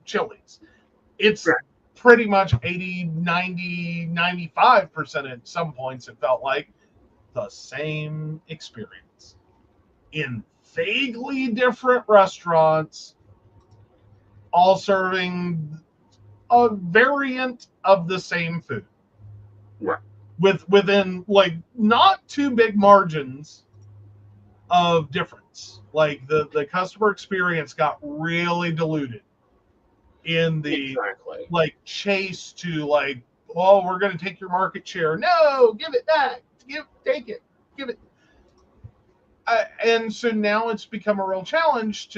Chili's. It's pretty much 80, 90, 95% at some points, it felt like, the same experience. In vaguely different restaurants, all serving a variant of the same food. Right. Within like not too big margins of difference. Like the customer experience got really diluted. in the Exactly. like chase to like, oh, we're going to take your market share. No, give it back. Take it. Give it. And so now it's become a real challenge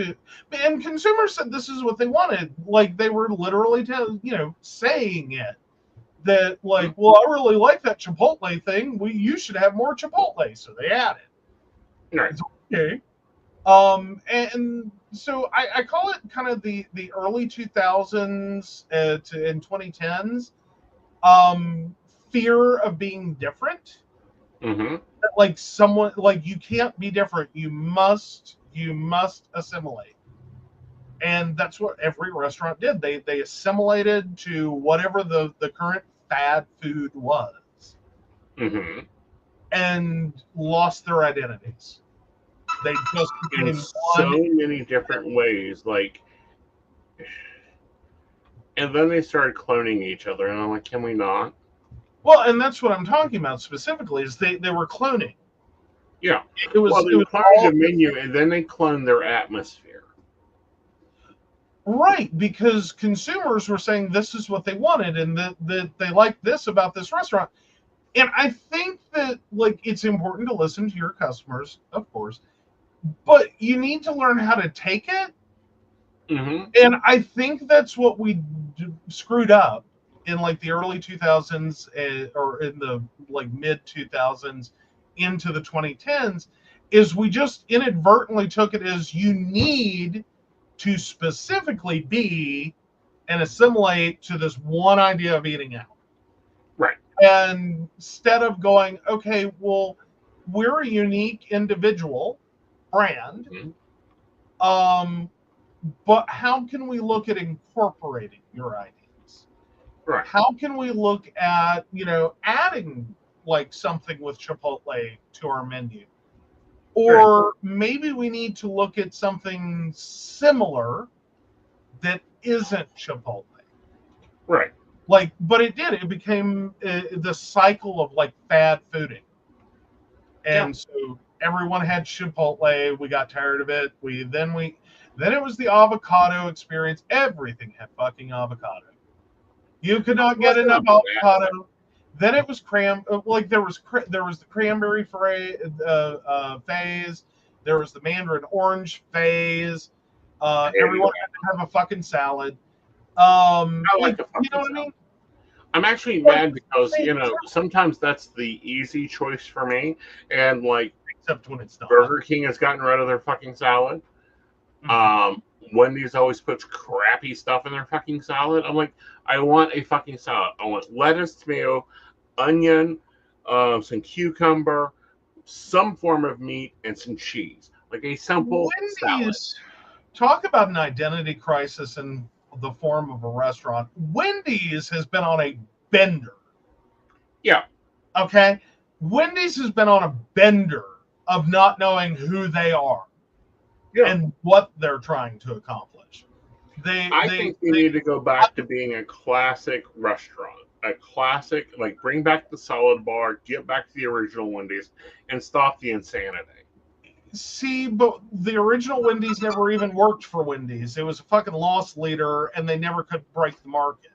and consumers said this is what they wanted. Like they were literally, saying it that like, well, I really like that Chipotle thing. You should have more Chipotle. So they added. Right. It's okay. And so I call it kind of the early 2000s and 2010s. Fear of being different. Mm-hmm. Like someone like you can't be different. You must assimilate. And that's what every restaurant did. They assimilated to whatever the current fad food was. Mm-hmm. And lost their identities. They just In became so many different ways, like, and then they started cloning each other, and I'm like, can we not? Well, and that's what I'm talking about specifically is they were cloning. Yeah. It was Well, they cloned the menu, and then they cloned their atmosphere. Right, because consumers were saying this is what they wanted and that they liked this about this restaurant. And I think that like it's important to listen to your customers, of course, but you need to learn how to take it. Mm-hmm. And I think that's what we screwed up in like the early 2000s or in the like mid 2000s into the 2010s is we just inadvertently took it as you need to specifically be and assimilate to this one idea of eating out. Right. And instead of going, okay, well, we're a unique individual brand. Mm-hmm. But how can we look at incorporating your ideas? Right. How can we look at, adding like something with Chipotle to our menu? Or maybe we need to look at something similar that isn't Chipotle. Right. Like, but it became the cycle of like fad fooding. And so everyone had Chipotle. We got tired of it. Then it was the avocado experience. Everything had fucking avocado. You could not get enough avocado. Then it was like there was the cranberry phase. There was the mandarin orange phase. Everyone had to have a fucking salad. I like the fucking you know what salad. I mean? I'm actually mad because sometimes that's the easy choice for me, and like Except when it's not. Burger King has gotten rid of their fucking salad. Wendy's always puts crappy stuff in their fucking salad. I'm like, I want a fucking salad. I want lettuce, tomato, onion, some cucumber, some form of meat, and some cheese. Like a simple salad. Talk about an identity crisis in the form of a restaurant. Wendy's has been on a bender. Yeah. Okay? Wendy's has been on a bender of not knowing who they are. Yeah. And what they're trying to accomplish. I think we need to go back to being a classic restaurant. A classic, like bring back the salad bar, get back to the original Wendy's, and stop the insanity. See, but the original Wendy's never even worked for Wendy's. It was a fucking loss leader, and they never could break the market.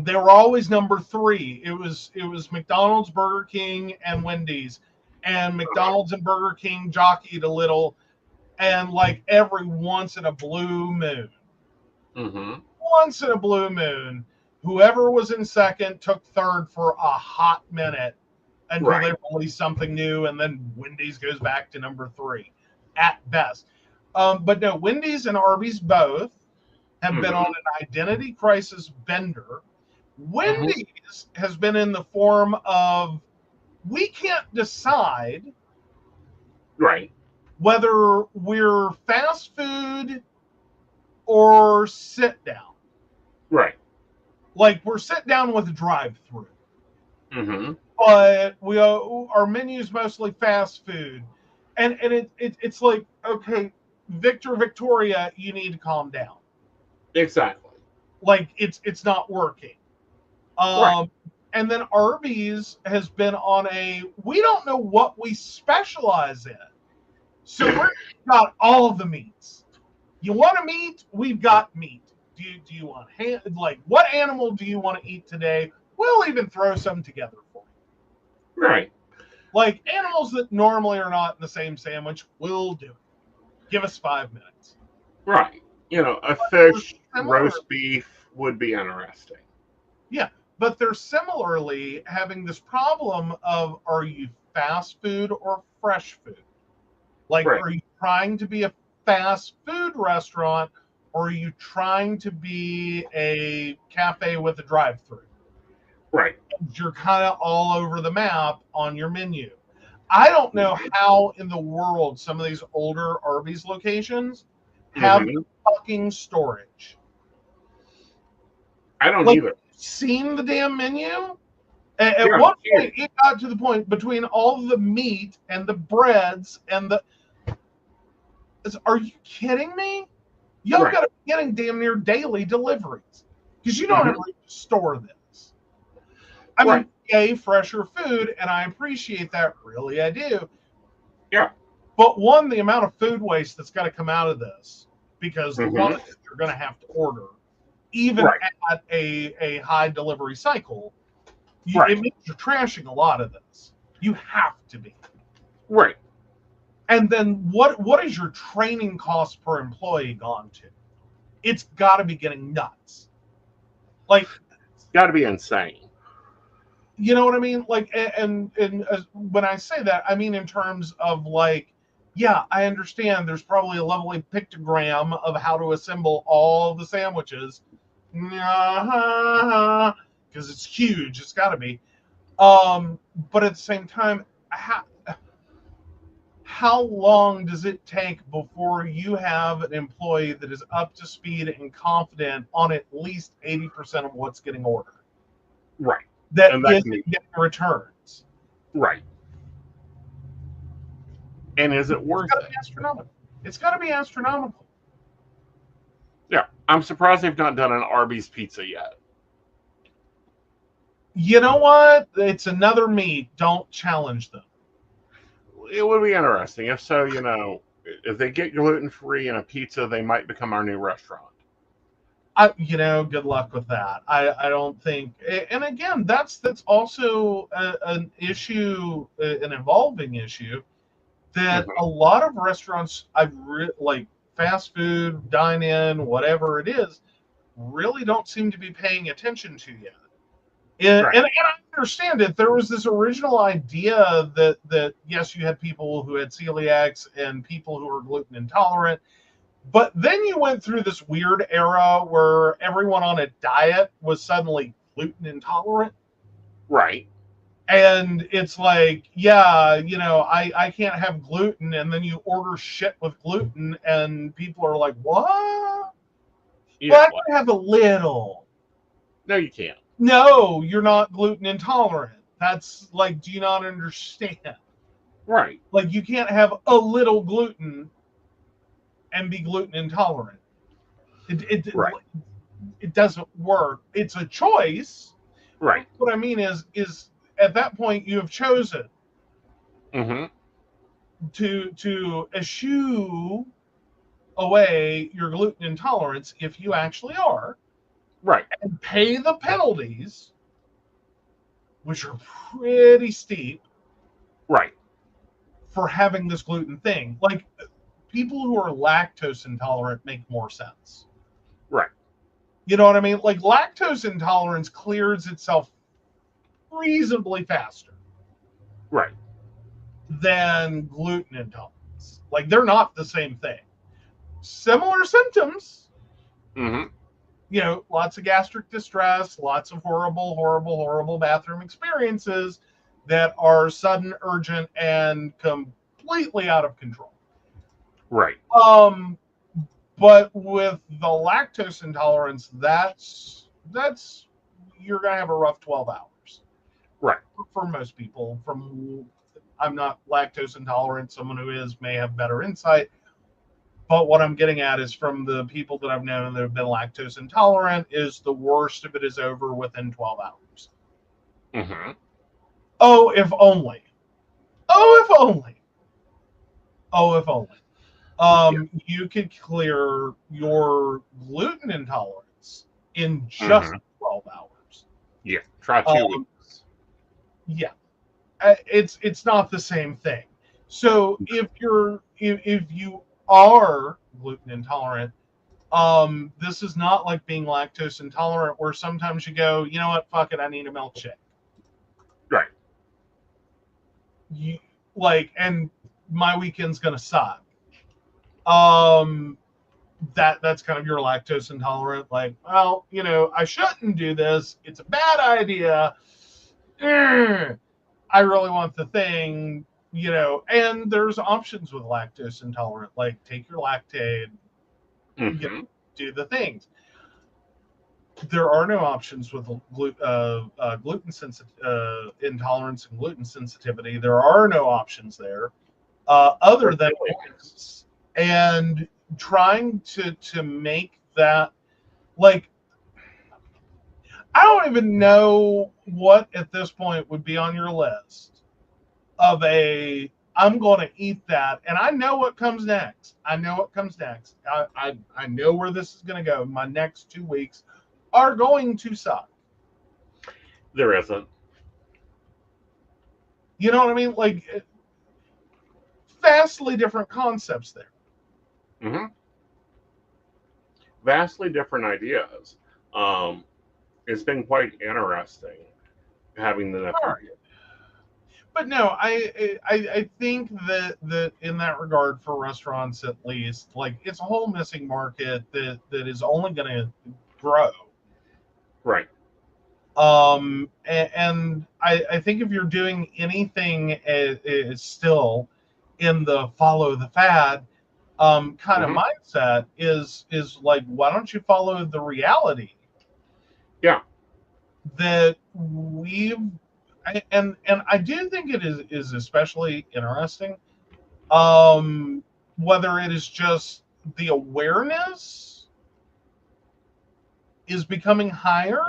They were always number 3. It was McDonald's, Burger King, and Wendy's. And McDonald's and Burger King jockeyed a little. And like every once in a blue moon, once in a blue moon, whoever was in second took third for a hot minute until they release something new, and then Wendy's goes back to number 3 at best. But no, Wendy's and Arby's both have been on an identity crisis bender. Wendy's has been in the form of we can't decide whether we're fast food or sit down. Right. Like we're sit down with a drive-through. But our menu's mostly fast food. And it's like, okay, Victoria, you need to calm down. Exactly. Like it's not working. And then Arby's has been on we don't know what we specialize in. So we've got all the meats. You want a meat? We've got meat. Do you want like what animal do you want to eat today? We'll even throw some together for you. Right. Like animals that normally are not in the same sandwich, we'll do it. Give us 5 minutes. Right. A fish roast beef would be interesting. Yeah, but they're similarly having this problem of, are you fast food or fresh food? Like, Right. Are you trying to be a fast food restaurant, or are you trying to be a cafe with a drive-through? Right. You're kind of all over the map on your menu. I don't know how in the world some of these older Arby's locations have fucking storage. I don't either. Seen the damn menu? At Yeah, one point, it got to the point between all the meat and the breads and the. Are you kidding me? Y'all got to be getting damn near daily deliveries because you don't have to store this. I mean, yay, fresher food, and I appreciate that. Really, I do. Yeah. But one, the amount of food waste that's got to come out of this, because one, you're going to have to order, even at a high delivery cycle. It means you're trashing a lot of this. You have to be. Right. And then what is your training cost per employee gone to? It's got to be getting nuts. Like, it's got to be insane. You know what I mean? Like, and when I say that, I mean in terms of like, yeah, I understand there's probably a lovely pictogram of how to assemble all the sandwiches. Because it's huge. It's got to be. But at the same time, how long does it take before you have an employee that is up to speed and confident on at least 80% of what's getting ordered? Right. That isn't getting returns. Right. And is it worth it? It's got to be astronomical. Yeah. I'm surprised they've not done an Arby's pizza yet. You know what? It's another meat. Don't challenge them. It would be interesting. If so, if they get gluten-free in a pizza, they might become our new restaurant. Good luck with that. I don't think. And again, that's also an issue, an evolving issue, that a lot of restaurants, like fast food, dine-in, whatever it is, really don't seem to be paying attention to yet. And I understand it. There was this original idea that yes, you had people who had celiacs and people who were gluten intolerant, but then you went through this weird era where everyone on a diet was suddenly gluten intolerant. Right. And it's like, yeah, I can't have gluten, and then you order shit with gluten, and people are like, what? Yeah, well, I can have a little. No, you can't. No, you're not gluten intolerant. That's like, do you not understand? Right. Like, you can't have a little gluten and be gluten intolerant. It doesn't work. It's a choice. Right. What I mean is at that point you have chosen to eschew away your gluten intolerance if you actually are. Right. And pay the penalties, which are pretty steep. Right. For having this gluten thing. Like, people who are lactose intolerant make more sense. Right. You know what I mean? Like, lactose intolerance clears itself reasonably faster. Right. Than gluten intolerance. Like, they're not the same thing. Similar symptoms. Lots of gastric distress, lots of horrible bathroom experiences that are sudden, urgent, and completely out of control. Right. But with the lactose intolerance, that's you're gonna have a rough 12 hours. Right. For most people. I'm not lactose intolerant. Someone who is may have better insight. But what I'm getting at is, from the people that I've known that have been lactose intolerant, is the worst of it is over within 12 hours. Oh, if only. You could clear your gluten intolerance pounds in just 12 hours. Yeah, try 2 weeks. Yeah, it's not the same thing. So if you are gluten intolerant, this is not like being lactose intolerant, where sometimes you go, you know what, fuck it, I need a milkshake. Right. And my weekend's gonna suck. That's kind of your lactose intolerant. Like, well, I shouldn't do this. It's a bad idea. I really want the thing, and there's options with lactose intolerant, like take your Lactaid, do the things. There are no options with gluten intolerance and gluten sensitivity. There are no options there other than points. And trying to make that, like, I don't even know what at this point would be on your list of I'm going to eat that, and I know what comes next. I know where this is going to go. My next 2 weeks are going to suck. There isn't. You know what I mean? Like, vastly different concepts there. Vastly different ideas. It's been quite interesting having the nephew. But no, I think that in that regard, for restaurants at least, like, it's a whole missing market that is only going to grow. Right. And I think if you're doing anything still in the follow the fad kind of mindset, is like, why don't you follow the reality? Yeah. That and I do think it is especially interesting, whether it is just the awareness is becoming higher,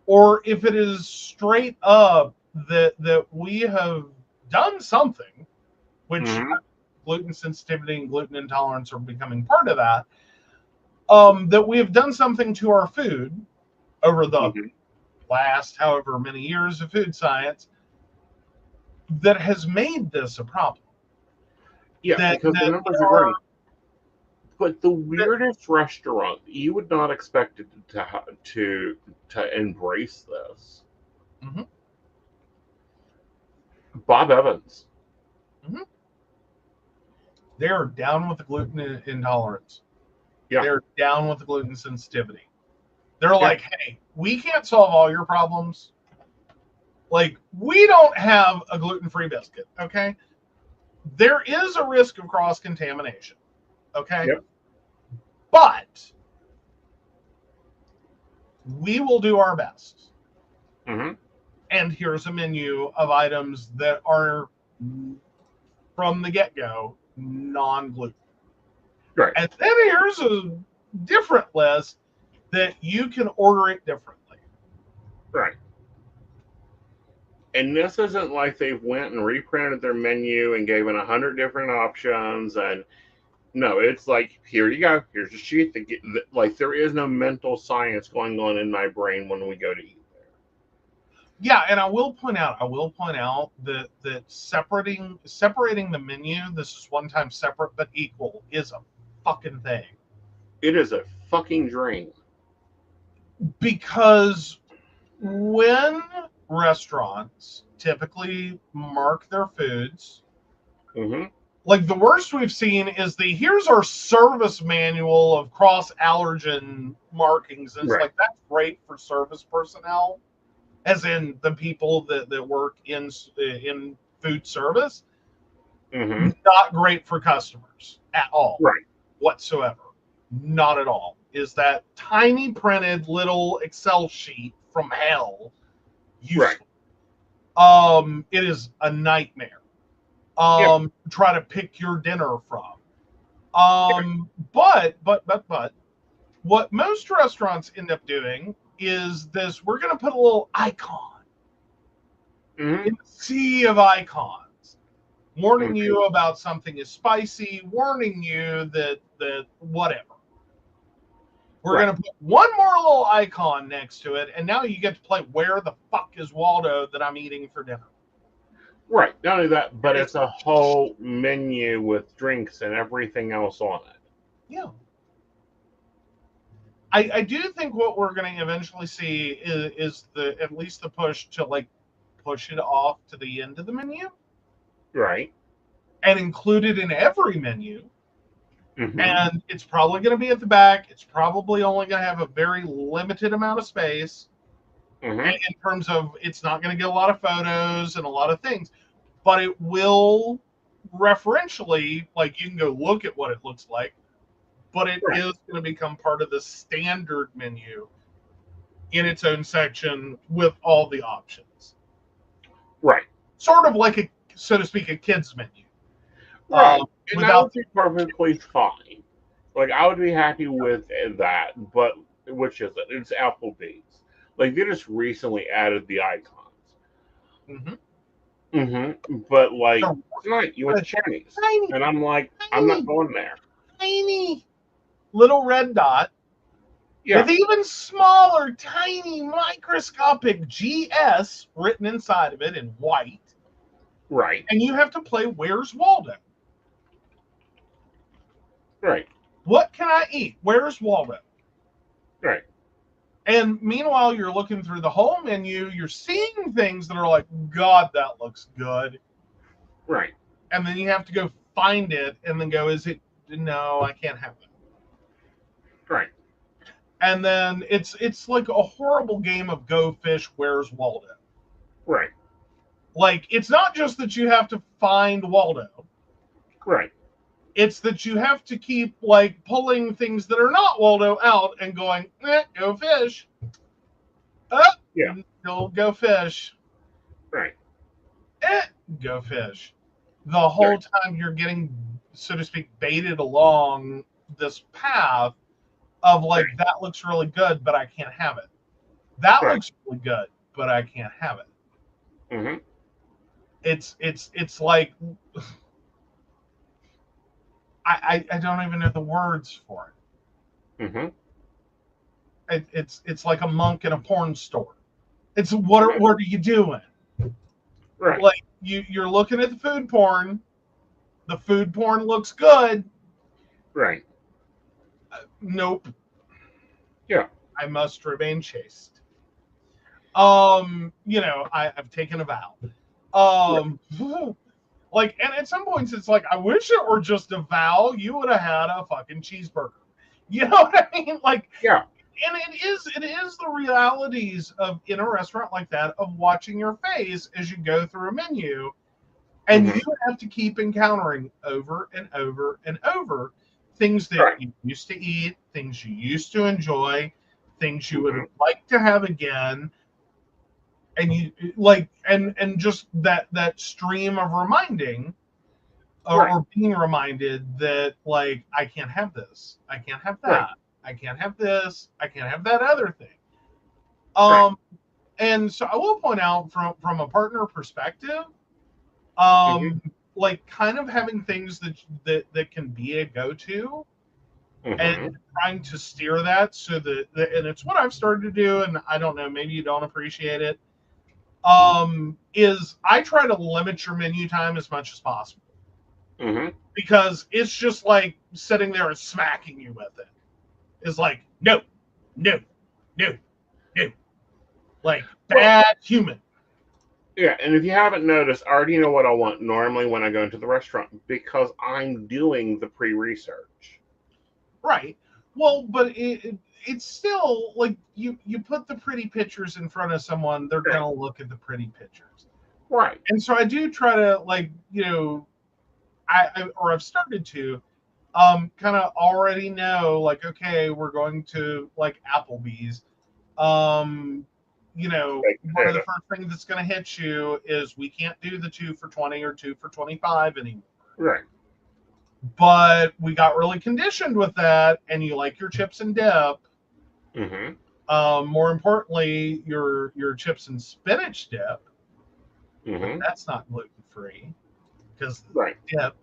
or if it is straight up that we have done something, which gluten sensitivity and gluten intolerance are becoming part of that, that we have done something to our food over the last however many years of food science that has made this a problem. Yeah, because the numbers are great. But the weirdest restaurant, you would not expect it to embrace this. Bob Evans. They're down with the gluten intolerance. Yeah. They're down with the gluten sensitivity. They're like, hey, we can't solve all your problems. Like, we don't have a gluten-free biscuit, okay? There is a risk of cross-contamination, okay? Yep. But we will do our best. And here's a menu of items that are, from the get-go, non-gluten. Right. And then here's a different list that you can order it differently. Right. And this isn't like they went and reprinted their menu and gave it 100 different options. And no, it's like, here you go. Here's a sheet. Like, there is no mental science going on in my brain when we go to eat there. Yeah, and I will point out that separating the menu, this is one time separate but equal, is a fucking thing. It is a fucking dream. Because when restaurants typically mark their foods, like, the worst we've seen is here's our service manual of cross-allergen markings. And it's like, that's great for service personnel, as in the people that work in food service. Not great for customers at all. Right. Whatsoever. Not at all. Is that tiny printed little Excel sheet from hell useful? Right. It is a nightmare. Try to pick your dinner from. But what most restaurants end up doing is this: we're going to put a little icon in the sea of icons, warning you about something is spicy, warning you that whatever. We're going to put one more little icon next to it, and now you get to play Where the Fuck is Waldo that I'm eating for dinner. Right. Not only that, but it's a whole menu with drinks and everything else on it. Yeah. I do think what we're going to eventually see is at least the push to like push it off to the end of the menu. Right. And include it in every menu. Mm-hmm. And it's probably going to be at the back. It's probably only going to have a very limited amount of space. Mm-hmm. And in terms of, it's not going to get a lot of photos and a lot of things. But it will referentially, like you can go look at what it looks like. But it is going to become part of the standard menu in its own section with all the options. Right. Sort of like, so to speak, a kid's menu. Right. And that would be perfectly fine. Like, I would be happy with that, but which is it? It's Applebee's. Like, they just recently added the icons. Mm-hmm. Mm-hmm. But, like, tonight you went to Chinese. Tiny, and I'm like, tiny, I'm not going there. Tiny little red dot. Yeah. With even smaller, tiny, microscopic GS written inside of it in white. Right. And you have to play Where's Waldo? Right. What can I eat? Where's Waldo? Right. And meanwhile, you're looking through the whole menu. You're seeing things that are like, God, that looks good. Right. And then you have to go find it and then go, is it? No, I can't have it. Right. And then it's like a horrible game of Go Fish, Where's Waldo? Right. Like, it's not just that you have to find Waldo. Right. It's that you have to keep, like, pulling things that are not Waldo out and going, go fish. Yeah. Go fish. Right. Go fish. The whole time you're getting, so to speak, baited along this path of, like, that looks really good, but I can't have it. That looks really good, but I can't have it. Mm-hmm. It's like I don't even know the words for it. Mm-hmm. It's like a monk in a porn store. It's what are you doing? Right. Like you're looking at the food porn. The food porn looks good. Right. Nope. Yeah. I must remain chaste. I've taken a vow. Like, and at some points it's like, I wish it were just a vow. You would have had a fucking cheeseburger. You know what I mean? Like, yeah. And it is the realities of, in a restaurant like that, of watching your face as you go through a menu, and you have to keep encountering over and over and over things that you used to eat, things you used to enjoy, things you would like to have again. And you like, and just that stream of reminding, or being reminded that, like, I can't have this, I can't have that, I can't have this, I can't have that other thing. And so I will point out from a partner perspective, like, kind of having things that can be a go-to, and trying to steer that so that, and it's what I've started to do, and I don't know, maybe you don't appreciate it. Is I try to limit your menu time as much as possible. Because it's just like sitting there and smacking you with it. It's like, no. Like, bad human. Yeah, and if you haven't noticed, I already know what I want normally when I go into the restaurant, because I'm doing the pre-research. Right. Well, but it's still like you put the pretty pictures in front of someone, they're gonna look at the pretty pictures. Right. And so I do try to, like, I've started to kind of already know, like, okay, we're going to, like, Applebee's. One of the first things that's gonna hit you is we can't do the 2 for $20 or 2 for $25 anymore. Right. But we got really conditioned with that, and you like your chips and dip. More importantly, your chips and spinach dip. That's not gluten-free, because the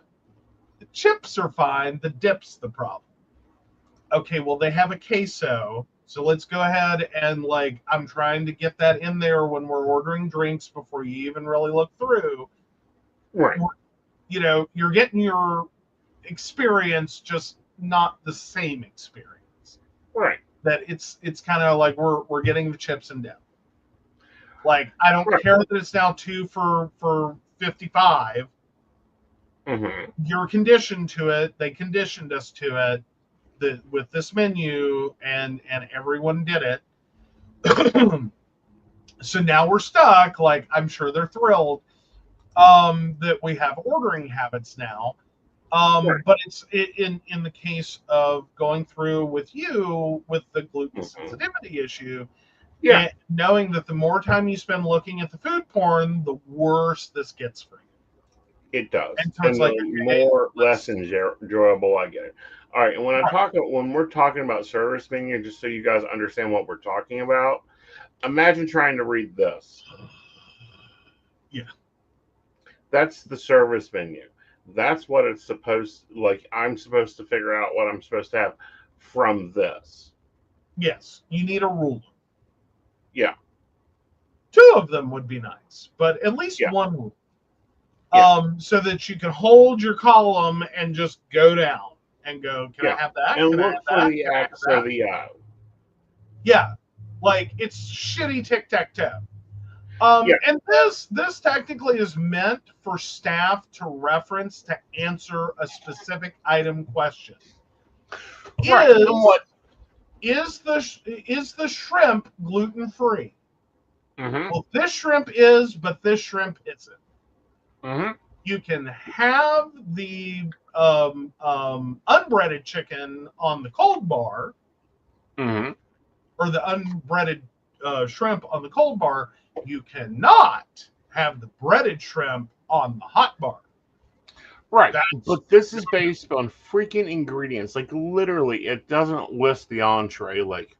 chips are fine. The dip's the problem. okay, well, they have a queso. So let's go ahead and like, I'm trying to get that in there when we're ordering drinks before you even really look through. Right. You know, you're getting your experience, just not the same experience. Right. That it's kind of like we're getting the chips and dip. Like, I don't Right. care that it's now 2 for $55. Mm-hmm. You're conditioned to it. They conditioned us to it. With this menu, and everyone did it. So now we're stuck. Like, I'm sure they're thrilled that we have ordering habits now. Right. But it's in the case of going through with you with the gluten Mm-hmm. sensitivity issue, Yeah. and knowing that the more time you spend looking at the food porn, the worse this gets for you. It does. And so it's like, the okay, less enjoyable I get it. All right, and when we're talking about service menu, just so you guys understand what we're talking about, imagine trying to read this. Yeah. That's the service menu. That's what it's supposed, like, I'm supposed to figure out what I'm supposed to have from this. Yes, you need a ruler. Yeah. 2 of them would be nice, but at least Yeah. one rule. Yeah. So that you can hold your column and just go down and go, can I have that? And Can I look have for that? the Can I have X or that? the O. Yeah, like it's shitty tic-tac-toe. Yeah. And this technically is meant for staff to reference to answer a specific item question. Right. Is the shrimp gluten-free? Mm-hmm. Well, this shrimp is, but this shrimp isn't. Mm-hmm. You can have the unbreaded chicken on the cold bar, Mm-hmm. or the unbreaded shrimp on the cold bar. You cannot have the breaded shrimp on the hot bar. Right. But this is based on freaking ingredients. Like, literally, it doesn't list the entree. Like,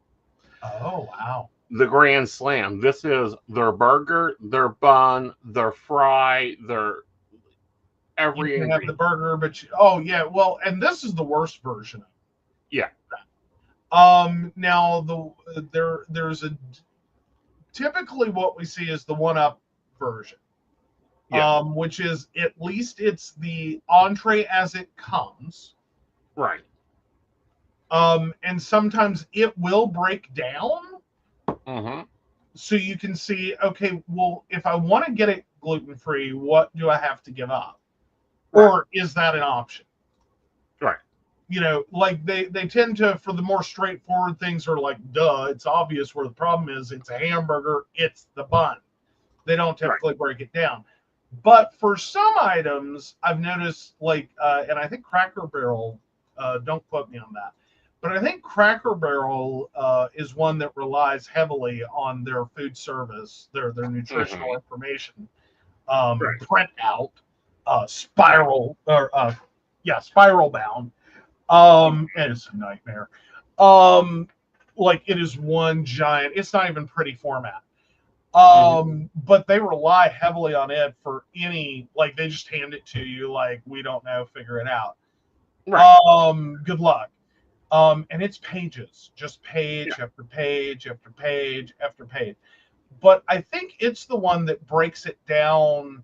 Oh, wow. the Grand Slam. This is their burger, their bun, their fry, their every You can have the ingredient. burger, but oh yeah, well, and this is the worst version of it. Yeah. Now there's a typically what we see is the 1-up version. Yeah. Which is, at least it's the entree as it comes. Right. And sometimes it will break down. Mm-hmm. So you can see, okay, well, if I want to get it gluten-free, what do I have to give up? Right. Or is that an option? Right. You know, like they tend to, for the more straightforward things, are like, duh, it's obvious where the problem is. It's a hamburger, it's the bun. They don't typically break it down. But for some items, I've noticed, like, and I think Cracker Barrel, don't quote me on that, but I think Cracker Barrel is one that relies heavily on their food service, their nutritional information print out, spiral bound. And it's a nightmare. Like, it is one giant. It's not even pretty format. But they rely heavily on it for any, like, they just hand it to you, like, we don't know, figure it out. Right. Good luck. And it's pages, just page after page after page after page. But I think it's the one that breaks it down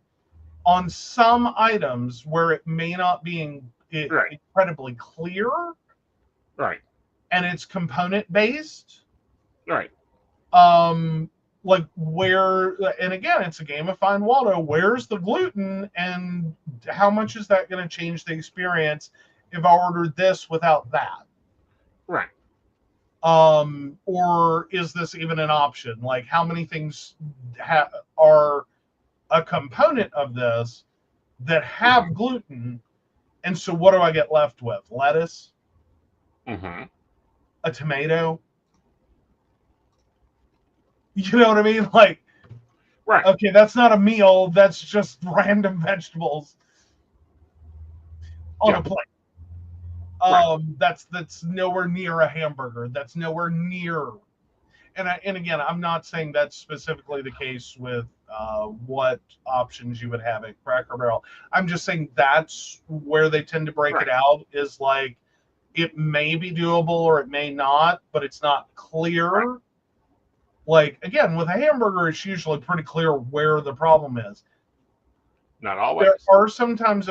on some items where it may not be incredibly clear. Right. And it's component based. Right. Like, where, and again, it's a game of Find Waldo. Where's the gluten, and how much is that going to change the experience if I ordered this without that? Right. Or is this even an option? Like, how many things are a component of this that have gluten? And so what do I get left with? Lettuce? Mm-hmm. A tomato? You know what I mean? Like, right. Okay, that's not a meal. That's just random vegetables on a plate. That's nowhere near a hamburger. That's nowhere near. And again, I'm not saying that's specifically the case with what options you would have at Cracker Barrel. I'm just saying that's where they tend to break it out, is like, it may be doable or it may not, but it's not clear. Right. Like, again, with a hamburger, it's usually pretty clear where the problem is. Not always. There are sometimes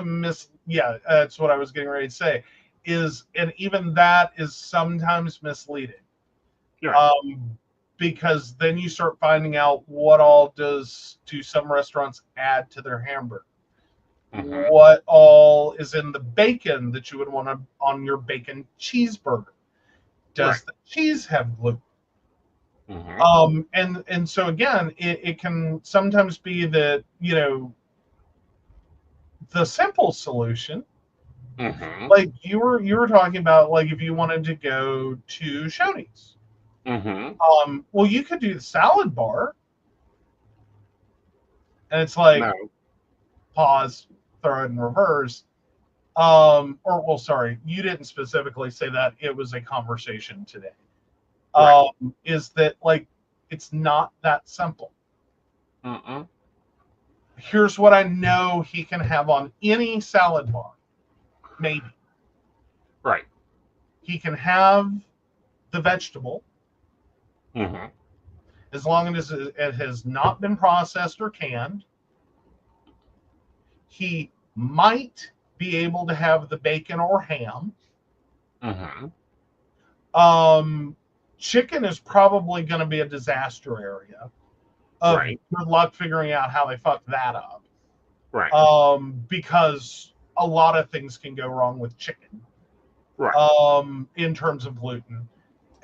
yeah, that's what I was getting ready to say, and even that is sometimes misleading. Right. Because then you start finding out what all do some restaurants add to their hamburger. Mhm. What all is in the bacon that you would want on your bacon cheeseburger? Does Right. the cheese have gluten? Mhm. And so again, it can sometimes be that, the simple solution, Mhm. like you were talking about, like if you wanted to go to Shoney's, Mhm. well, you could do the salad bar, and it's like, No. pause, throw it in reverse. Or well, sorry, you didn't specifically say that. It was a conversation today. Right. Is that like it's not that simple? Mm-mm. Here's what I know he can have on any salad bar. Maybe Right. he can have the vegetable Mhm. as long as it has not been processed or canned. He might be able to have the bacon or ham. Mhm. Chicken is probably going to be a disaster area of Right. good luck figuring out how they fuck that up. Right. Because a lot of things can go wrong with chicken. Right. In terms of gluten.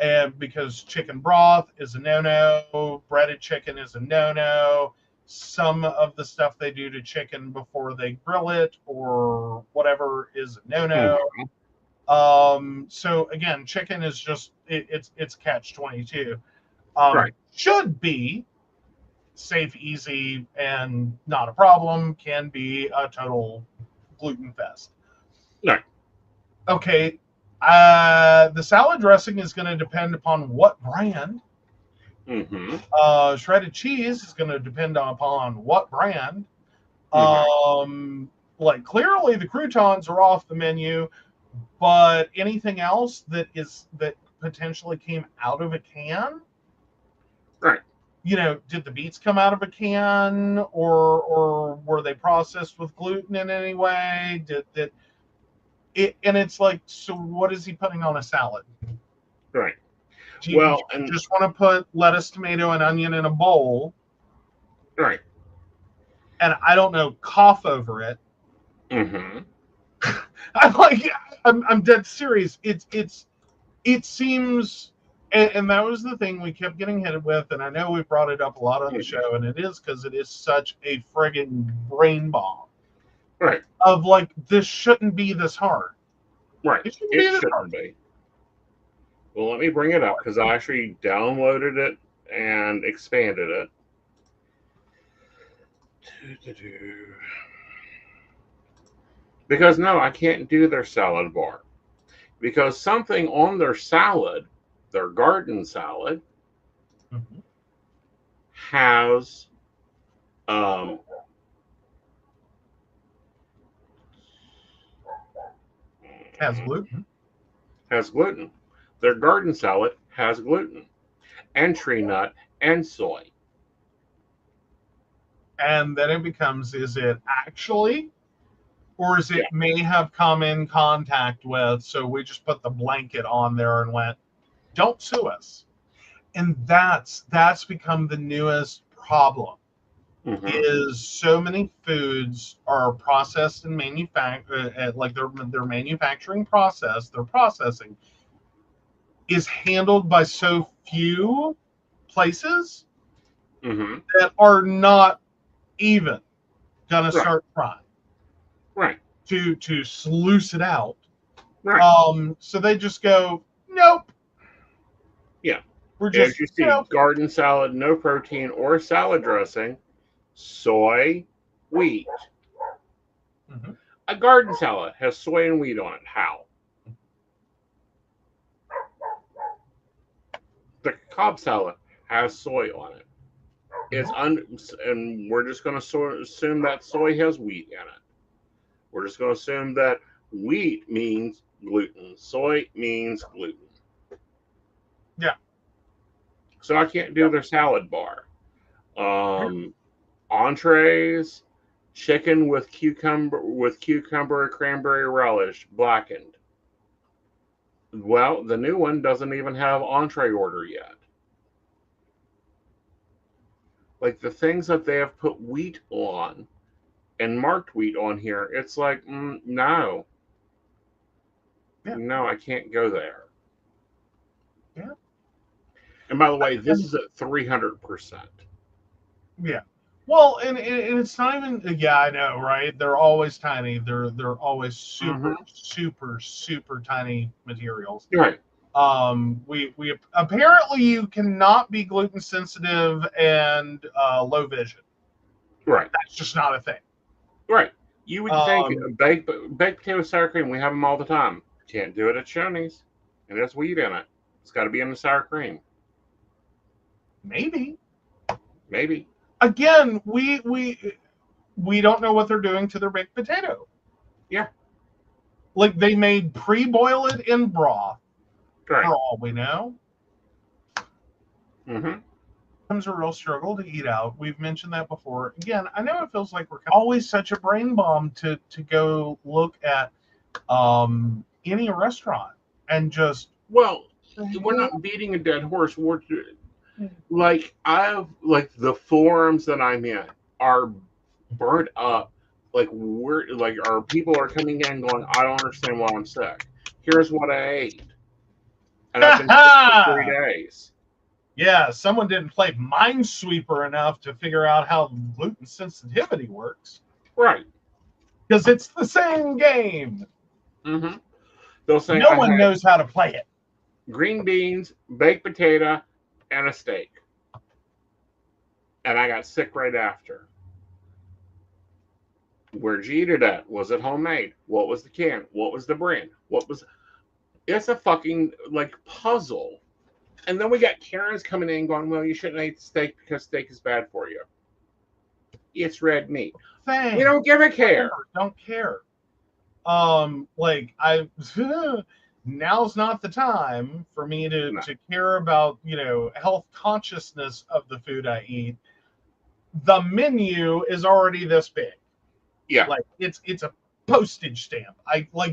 And because chicken broth is a no-no, breaded chicken is a no-no. Some of the stuff they do to chicken before they grill it or whatever is a no-no. Mhm. So again, chicken is just it's catch 22. Right. Should be safe, easy, and not a problem. Can be a total gluten fest. Right. Okay, the salad dressing is going to depend upon what brand. Mhm. Shredded cheese is going to depend upon what brand. Mhm. Like clearly the croutons are off the menu, but anything else that potentially came out of a can, Right. did the beets come out of a can, or were they processed with gluten in any way? Did that it? And it's like, so what is he putting on a salad? Right. Do you Well, and just want to put lettuce, tomato, and onion in a bowl, right. and I don't know, cough over it? Mhm. I'm like, I'm dead serious. It seems, and that was the thing we kept getting hit with, and I know we brought it up a lot on the Mhm. show, and it is because it is such a friggin' brain bomb Right. of like, this shouldn't be this hard. Right. It shouldn't be It this hard. shouldn't be. Well, let me bring it up because I actually downloaded it and expanded it. Because no, I can't do their salad bar. Because something on their salad, their garden salad, Mhm. has um, Has gluten, has gluten. Their garden salad has gluten and tree nut and soy. and then it becomes: is it actually, or is Yeah. it may have come in contact with? So we just put the blanket on there and went, "Don't sue us." And that's become the newest problem. Mm-hmm. Is so many foods are processed and manufactured, like their manufacturing process, their processing is handled by so few places Mm-hmm. that are not even gonna Right. start trying Right. to sluice it out. Right. So they just go, nope, Yeah. we're As just, you see, garden salad, no protein or salad dressing, soy, wheat. Mhm. A garden salad has soy and wheat on it. How? The Cobb salad has soy on it. And we're just going to assume that soy has wheat in it. We're just going to assume that Wheat means gluten. Soy means gluten. Yeah. So I can't do their salad bar. Entrees, chicken with cucumber, cranberry relish, blackened. Well, the new one doesn't even have entree order yet. Like the things that they have put wheat on and marked wheat on here, it's like, no. Yeah. No, I can't go there. Yeah. And by the way, this is at 300%. Yeah. Well, and it's not even. Yeah, I know, right? They're always tiny. They're always super tiny materials. Right. We apparently you cannot be gluten sensitive and low vision. Right. That's just not a thing. Right. You would think baked potato sour cream, we have them all the time. Can't do it at Shoney's. And there's wheat in it. It's got to be in the sour cream. Maybe. Again, we don't know what they're doing to their baked potato. Yeah. Like they may pre-boil it in broth. Right. For all we know. Mm-hmm. Becomes a real struggle to eat out. We've mentioned that before. Again, I know it feels like we're always such a brain bomb to go look at any restaurant and just. Well, we're not beating a dead horse. We're like the forums that I'm in are burnt up. Like our people are coming in going, I don't understand why I'm sick. Here's what I ate. And I've been sick for 3 days. Yeah, someone didn't play Minesweeper enough to figure out how gluten sensitivity works. Right. Because it's the same game. Mm-hmm. They'll say no one knows how to play it. Green beans, baked potato, and a steak. And I got sick right after. Where'd you eat it at? Was it homemade? What was the can? What was the brand? It's a fucking puzzle. And then we got Karens coming in going, well, you shouldn't eat steak because steak is bad for you. It's red meat. Thanks. We don't give a care. Don't care. Now's not the time for me to care about, health consciousness of the food I eat. The menu is already this big. Yeah. It's a postage stamp.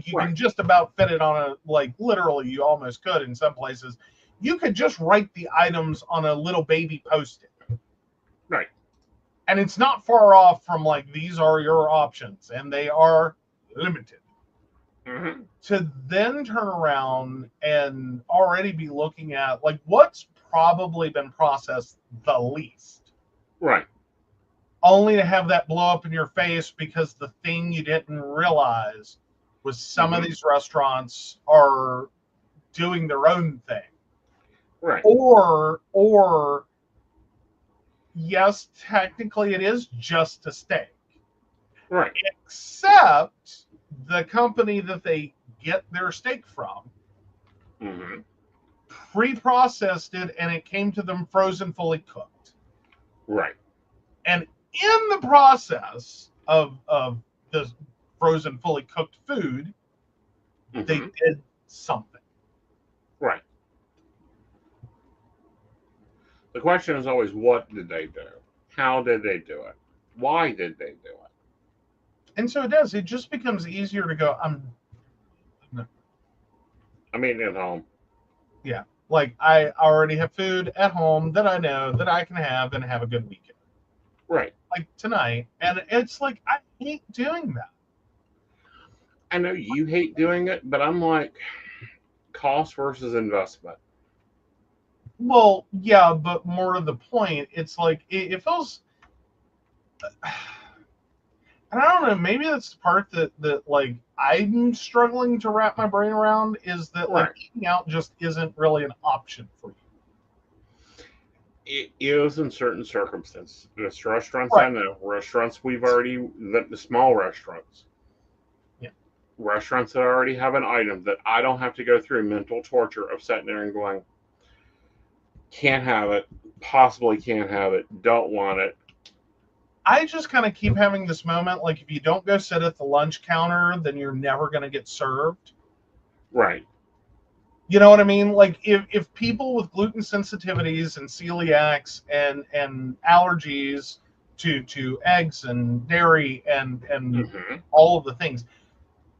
Can just about fit it on literally you almost could in some places. You could just write the items on a little baby Post-it. Right. And it's not far off from these are your options and they are limited. Mm-hmm. To then turn around and already be looking at what's probably been processed the least. Right. Only to have that blow up in your face because the thing you didn't realize was some of these restaurants are doing their own thing. Right. Or yes, technically it is just a steak. Right. Except the company that they get their steak from pre-processed it and it came to them frozen, fully cooked. Right. And in the process of the frozen, fully cooked food, they did something. Right. The question is always, what did they do? How did they do it? Why did they do it? And so it does. It just becomes easier to go, I'm eating at home. Yeah. I already have food at home that I know that I can have and have a good weekend. Right. Tonight. And it's I hate doing that. I know you hate doing it, but I'm cost versus investment. Well, yeah, but more to the point, it's it feels, and I don't know, maybe that's the part that I'm struggling to wrap my brain around is that eating out just isn't really an option for you. It is in certain circumstances. There's restaurants I know, restaurants the small restaurants. Yeah. Restaurants that already have an item that I don't have to go through mental torture of sitting there and going, can't have it, possibly can't have it, don't want it. I just kind of keep having this moment, like if you don't go sit at the lunch counter, then you're never going to get served. Right. You know what I mean? Like if people with gluten sensitivities and celiacs and allergies to eggs and dairy and Mm-hmm. all of the things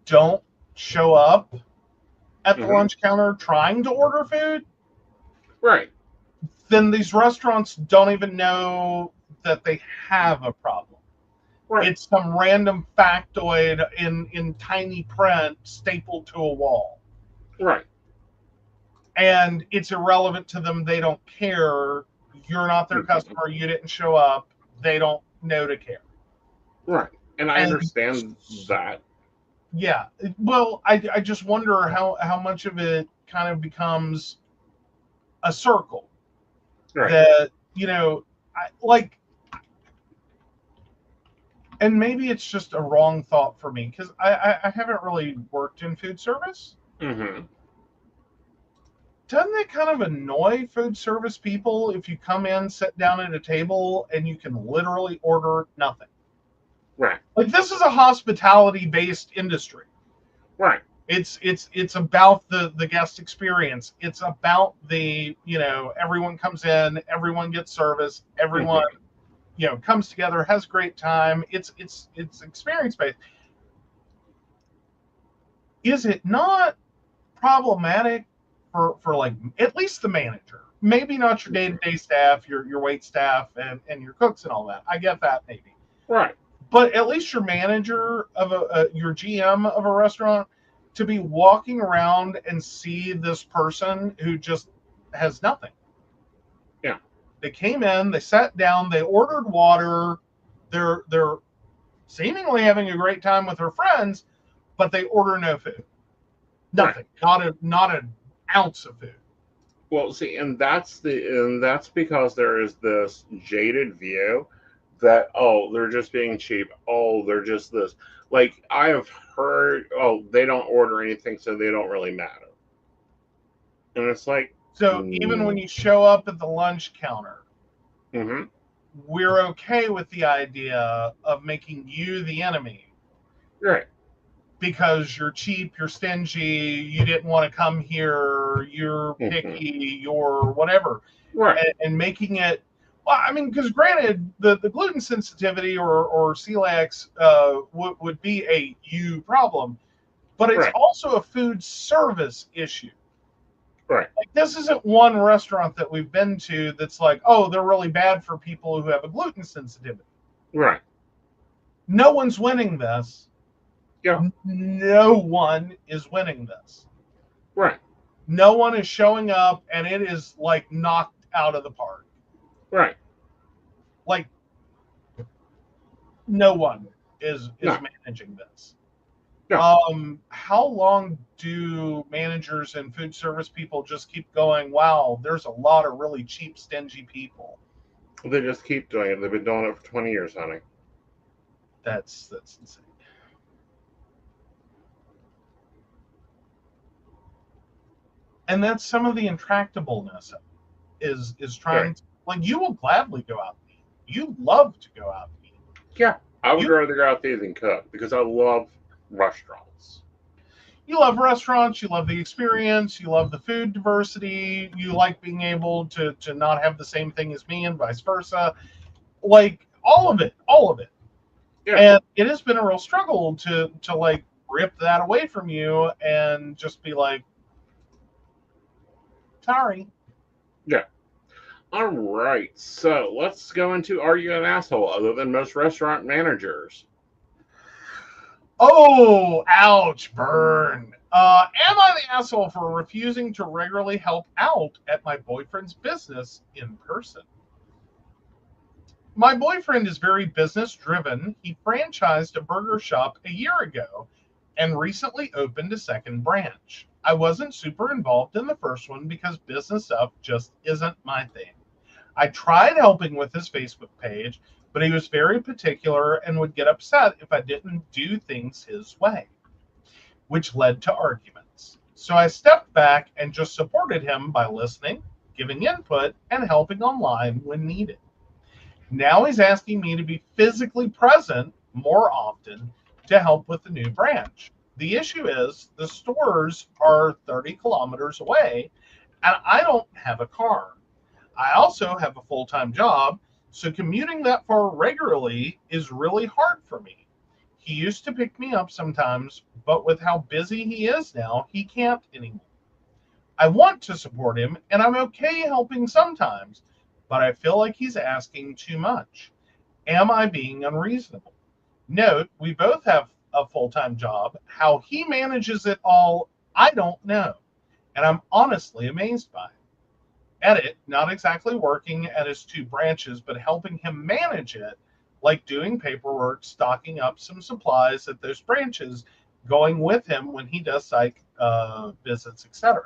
don't show up at the Mm-hmm. lunch counter trying to order food, Right. then these restaurants don't even know that they have a problem. Right. It's some random factoid in tiny print stapled to a wall. Right. And it's irrelevant to them. They don't care. You're not their Mhm. customer. You didn't show up. They don't know to care. Right. And I And- understand that. Yeah. Well, I just wonder how much of it kind of becomes a circle. Right. That, you know, and maybe it's just a wrong thought for me because I haven't really worked in food service. Mm-hmm. Doesn't it kind of annoy food service people if you come in, sit down at a table, and you can literally order nothing? Right. Like, this is a hospitality-based industry. Right. It's about the guest experience. It's about the, you know, everyone comes in, everyone gets service, everyone, you know, comes together, has a great time. It's experience-based. Is it not problematic for like at least the manager, maybe not your day-to-day staff, your wait staff and your cooks and all that, I get that maybe, Right. but at least your manager of your GM of a restaurant to be walking around and see this person who just has nothing. Yeah. They came in, they sat down, they ordered water, they're seemingly having a great time with their friends, but they order no food, nothing. Right. Not an ounce of food. Well, see, and that's because there is this jaded view that, oh, they're just being cheap. Oh, they're just this. Like, I have heard, oh, they don't order anything, so they don't really matter. And it's like, So even when you show up at the lunch counter, mm-hmm. we're okay with the idea of making you the enemy. Right. Because you're cheap, you're stingy, you didn't want to come here, you're picky, you're whatever. Right. And making it, well, I mean, because granted, the gluten sensitivity or celiacs would be a you problem, but it's Right. also a food service issue. Right. Like, this isn't one restaurant that we've been to that's like, oh, they're really bad for people who have a gluten sensitivity. Right. No one's winning this. Yeah. No one is winning this. Right. No one is showing up, and it is like knocked out of the park. Right. Like, no one is No. managing this. No. How long do managers and food service people just keep going, wow, there's a lot of really cheap, stingy people? They just keep doing it. They've been doing it for 20 years, honey. That's insane. And that's some of the intractableness is trying to, like, you will gladly go out and eat. You love to go out and eat. Yeah. I would rather go out there than cook because I love restaurants. You love restaurants, you love the experience, you love the food diversity, you like being able to not have the same thing as me and vice versa. Like, all of it. Yeah. And it has been a real struggle to like rip that away from you and just be like, sorry. Yeah. All right. So let's go into, are you an asshole other than most restaurant managers? Oh, ouch, burn. Am I the asshole for refusing to regularly help out at my boyfriend's business in person? My boyfriend is very business driven. He franchised a burger shop a year ago and recently opened a second branch. I wasn't super involved in the first one because business stuff just isn't my thing. I tried helping with his Facebook page, but he was very particular and would get upset if I didn't do things his way, which led to arguments. So I stepped back and just supported him by listening, giving input, and helping online when needed. Now he's asking me to be physically present more often to help with the new branch. The issue is the stores are 30 kilometers away and I don't have a car. I also have a full-time job, so commuting that far regularly is really hard for me. He used to pick me up sometimes, but with how busy he is now, he can't anymore. I want to support him, and I'm okay helping sometimes, but I feel like he's asking too much. Am I being unreasonable? Note, we both have a full-time job. How he manages it all, I don't know, and I'm honestly amazed by it. Edit, not exactly working at his two branches, but helping him manage it, like doing paperwork, stocking up some supplies at those branches, going with him when he does site visits, etc.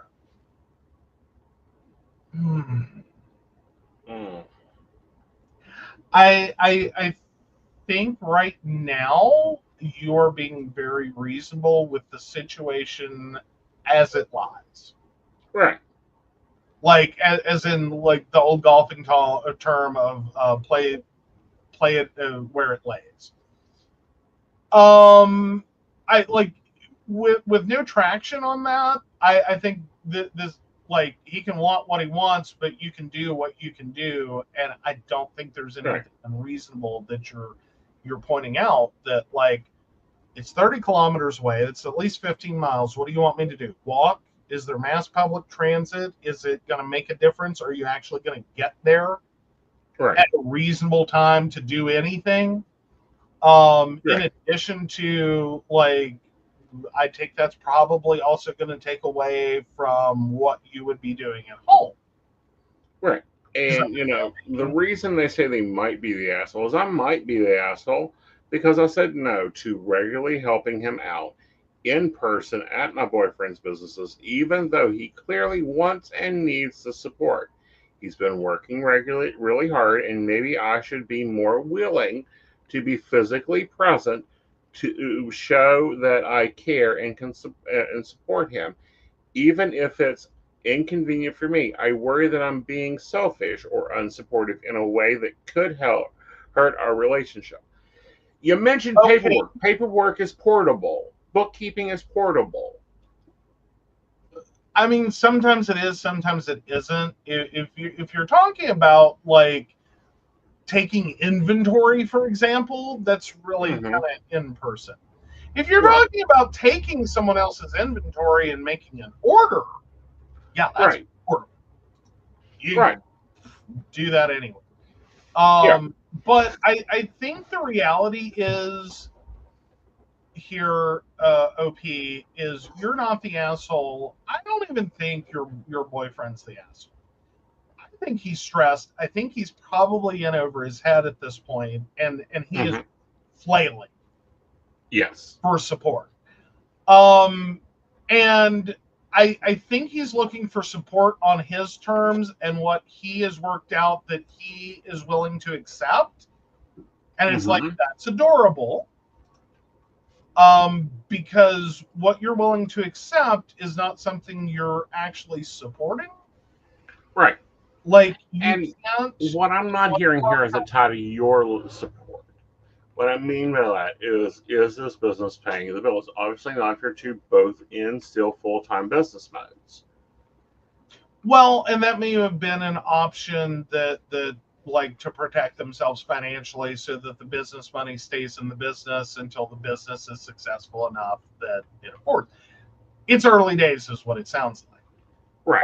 I think right now you're being very reasonable with the situation as it lies. Right. Like as in like the old golfing term of play it where it lays. I like with no traction on that. I think that this, like, he can want what he wants, but you can do what you can do, and I don't think there's anything unreasonable that you're pointing out. That, like, it's 30 kilometers away. It's at least 15 miles. What do you want me to do? Walk? Is there mass public transit? Is it going to make a difference? Are you actually going to get there at a reasonable time to do anything? In addition to, like, I think that's probably also going to take away from what you would be doing at home. Right. And, you know, the reason they say they might be the asshole is I might be the asshole because I said no to regularly helping him out in person at my boyfriend's businesses, even though he clearly wants and needs the support. He's been working regularly, really hard, and maybe I should be more willing to be physically present to show that I care and can and support him, even if it's inconvenient for me. I worry that I'm being selfish or unsupportive in a way that could hurt our relationship. You mentioned paperwork. Paperwork is portable. Bookkeeping is portable. I mean, sometimes it is, sometimes it isn't. If you're talking about, like, taking inventory, for example, that's really kind of in person. If you're talking about taking someone else's inventory and making an order, yeah, that's portable. You do that anyway. But I think the reality is here, OP, is you're not the asshole. I don't even think your boyfriend's the asshole. I think he's stressed. I think he's probably in over his head at this point, and he is flailing. Yes. For support. And I think he's looking for support on his terms and what he has worked out that he is willing to accept. And it's like, that's adorable. Because what you're willing to accept is not something you're actually supporting. Right. Like, and what I'm not hearing here is a tie to your support. What I mean by that is this business paying the bills? Obviously not if you're two both in still full-time business modes. Well, and that may have been an option that like to protect themselves financially so that the business money stays in the business until the business is successful enough that it affords. It's early days is what it sounds like. Right.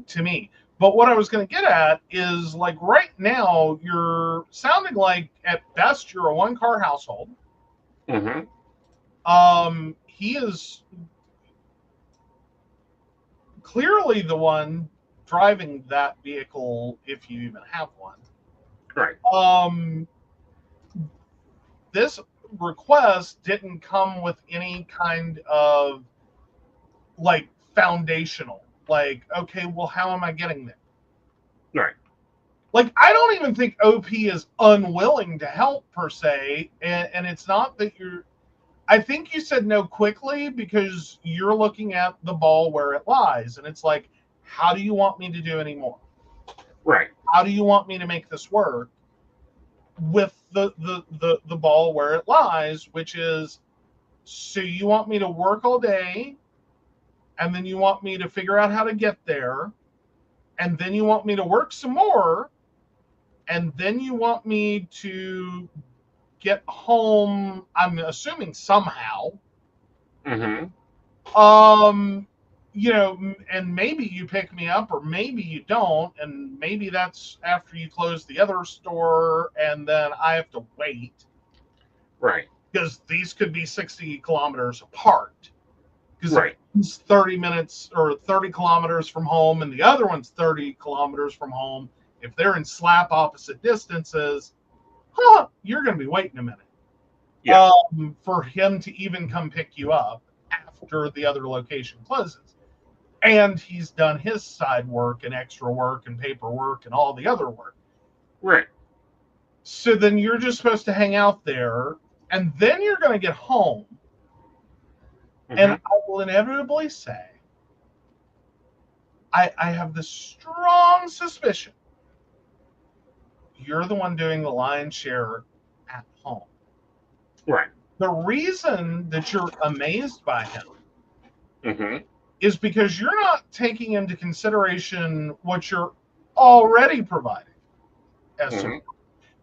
To me. But what I was going to get at is, like, right now, you're sounding like, at best, you're a one-car household. He is clearly the one driving that vehicle, if you even have one. Right. This request didn't come with any kind of, like, foundational. Like, okay, well, how am I getting there? Right. Like, I don't even think OP is unwilling to help, per se. And it's not that you're... I think you said no quickly because you're looking at the ball where it lies. And it's like, how do you want me to do any more? Right. How do you want me to make this work? with the ball where it lies, which is, so you want me to work all day, and then you want me to figure out how to get there, and then you want me to work some more, and then you want me to get home, I'm assuming somehow. Mm-hmm. And maybe you pick me up, or maybe you don't, and maybe that's after you close the other store, and then I have to wait. Right. Because these could be 60 kilometers apart. Because Right. one's 30 minutes or 30 kilometers from home, and the other one's 30 kilometers from home. If they're in slap opposite distances, you're going to be waiting a minute. Yeah. For him to even come pick you up after the other location closes. And he's done his side work and extra work and paperwork and all the other work. Right. So then you're just supposed to hang out there, and then you're going to get home. Mm-hmm. And I will inevitably say, I have this strong suspicion you're the one doing the lion's share at home. Right. The reason that you're amazed by him Mm-hmm. is because you're not taking into consideration what you're already providing as support.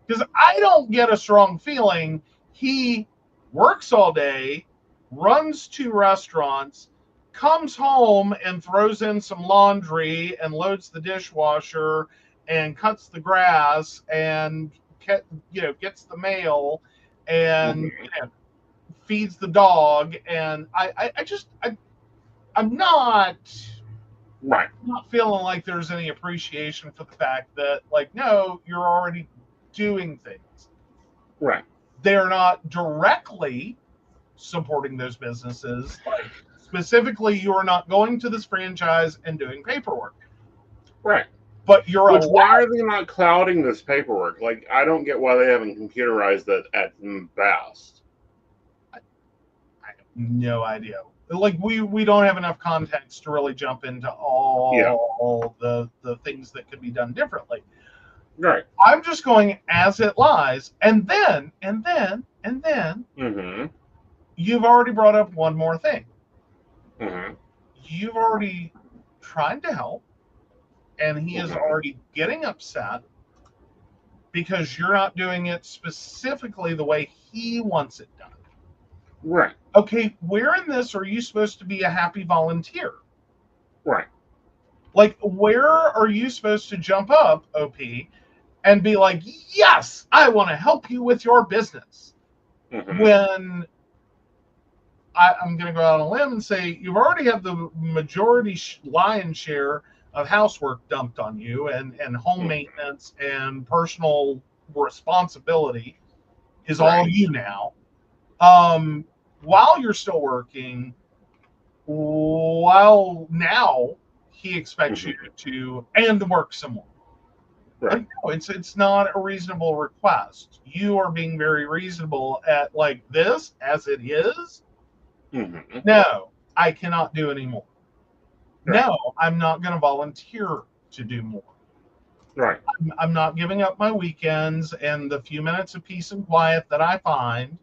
Because I don't get a strong feeling he works all day, runs 2 restaurants, comes home and throws in some laundry and loads the dishwasher and cuts the grass and gets the mail and feeds the dog. And I'm not feeling like there's any appreciation for the fact that, like, no, you're already doing things. Right. They're not directly supporting those businesses. Like, specifically, you are not going to this franchise and doing paperwork. Right. But you're why are they not clouding this paperwork? Like, I don't get why they haven't computerized it at best. I have no idea. Like, we don't have enough context to really jump into all the things that could be done differently. Right. I'm just going as it lies, and then Mm-hmm. you've already brought up one more thing. Mm-hmm. You've already tried to help, and he is already getting upset because you're not doing it specifically the way he wants it done. Right. Okay, where in this are you supposed to be a happy volunteer? Right. Like, where are you supposed to jump up, OP, and be like, yes, I want to help you with your business? Mm-hmm. When I'm going to go out on a limb and say you've already had the majority lion's share of housework dumped on you, and home maintenance and personal responsibility is all you now. While you're still working, while now he expects you to and work some more. Right. No, it's not a reasonable request. You are being very reasonable at, like, this as it is. Mm-hmm. No, I cannot do anymore. Right. No, I'm not going to volunteer to do more. Right. I'm not giving up my weekends and the few minutes of peace and quiet that I find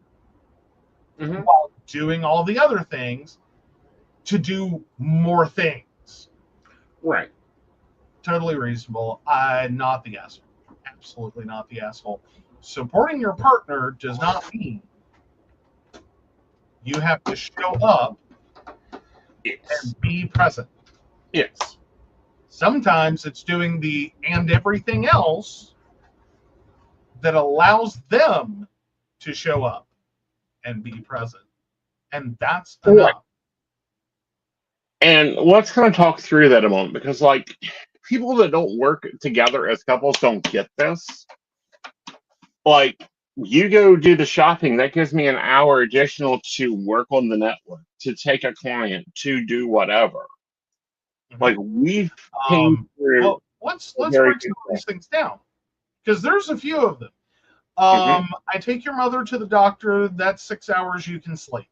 while doing all the other things to do more things. Right. Totally reasonable. I'm not the asshole. Absolutely not the asshole. Supporting your partner does not mean you have to show up and be present. Yes. Sometimes it's doing the and everything else that allows them to show up and be present. And that's enough. Right. And let's kind of talk through that a moment, because, like, people that don't work together as couples don't get this. Like, you go do the shopping, that gives me an hour additional to work on the network, to take a client, to do whatever. Like, we've came through. Well, let's break some of these things down, because there's a few of them. I take your mother to the doctor. That's 6 hours you can sleep.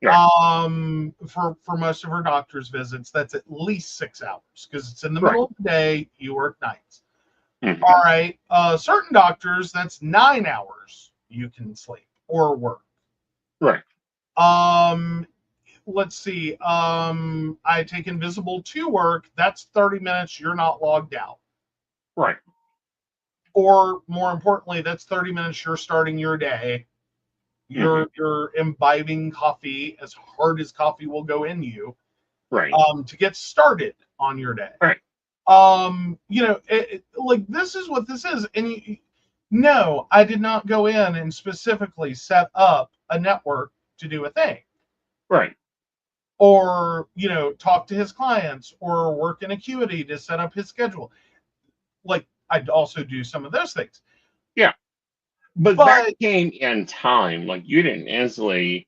Right. For most of her doctor's visits, that's at least 6 hours, because it's in the middle of the day. You work nights. Mhm. All right. Certain doctors, that's 9 hours you can sleep or work. Right. Let's see. I take Invisible to work. That's 30 minutes. You're not logged out. Right. Or more importantly, that's 30 minutes. You're starting your day. You're imbibing coffee as hard as coffee will go in you, Right. to get started on your day. Right. Like this is what this is. And no, I did not go in and specifically set up a network to do a thing. Right. Or, talk to his clients or work in Acuity to set up his schedule. Like, I'd also do some of those things. Yeah. But that came in time. Like, you didn't instantly,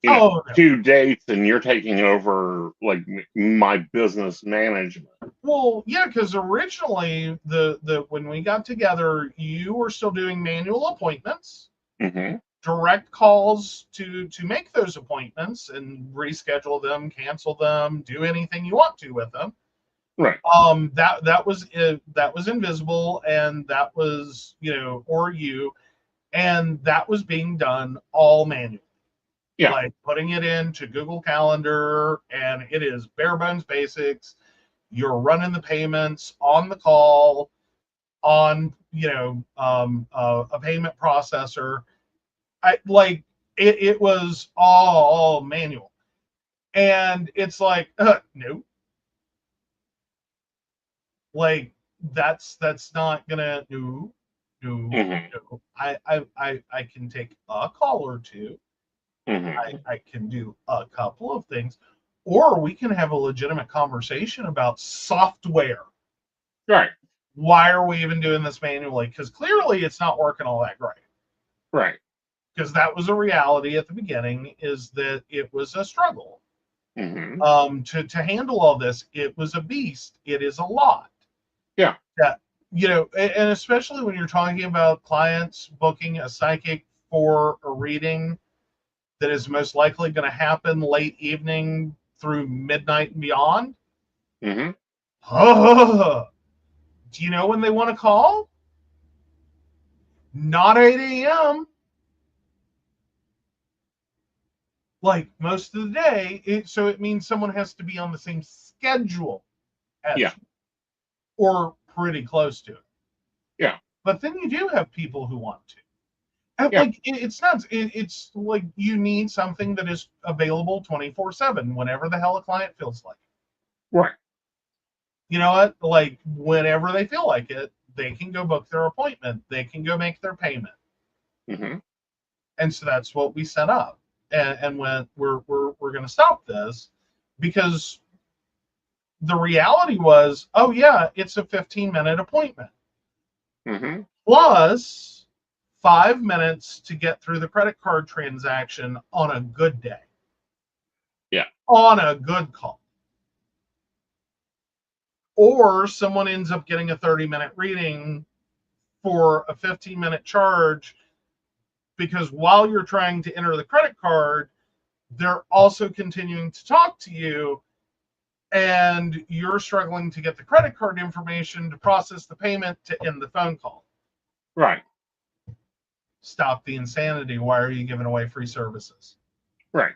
2 dates and you're taking over, like, my business management. Well, yeah, because originally, when we got together, you were still doing manual appointments. Mm-hmm. Direct calls to make those appointments and reschedule them, cancel them, do anything you want to with them. Right. That was Invisible, and that was or you, and that was being done all manually. Yeah. Like putting it into Google Calendar, and it is bare bones basics. You're running the payments on the call on a payment processor. It was all manual, and it's like no, like that's not gonna no. I can take a call or two. I can do a couple of things, or we can have a legitimate conversation about software. Right. Why are we even doing this manually? Because clearly it's not working all that great. Right. Because that was a reality at the beginning, is that it was a struggle. To handle all this. It was a beast. It is a lot. Yeah. And especially when you're talking about clients booking a psychic for a reading that is most likely going to happen late evening through midnight and beyond. Do you know when they want to call? Not 8 a.m. Like most of the day. So it means someone has to be on the same schedule as you, or pretty close to it. Yeah. But then you do have people who want to. And like it's nuts. It's like you need something that is available 24/7 whenever the hell a client feels like it. Right. You know what? Like whenever they feel like it, they can go book their appointment. They can go make their payment. And so that's what we set up. And when we're going to stop this, because the reality was, oh yeah, it's a 15-minute appointment. Plus 5 minutes to get through the credit card transaction on a good day. Yeah. On a good call. Or someone ends up getting a 30-minute reading for a 15-minute charge, because while you're trying to enter the credit card, they're also continuing to talk to you, and you're struggling to get the credit card information to process the payment to end the phone call. Right. Stop the insanity. Why are you giving away free services? Right.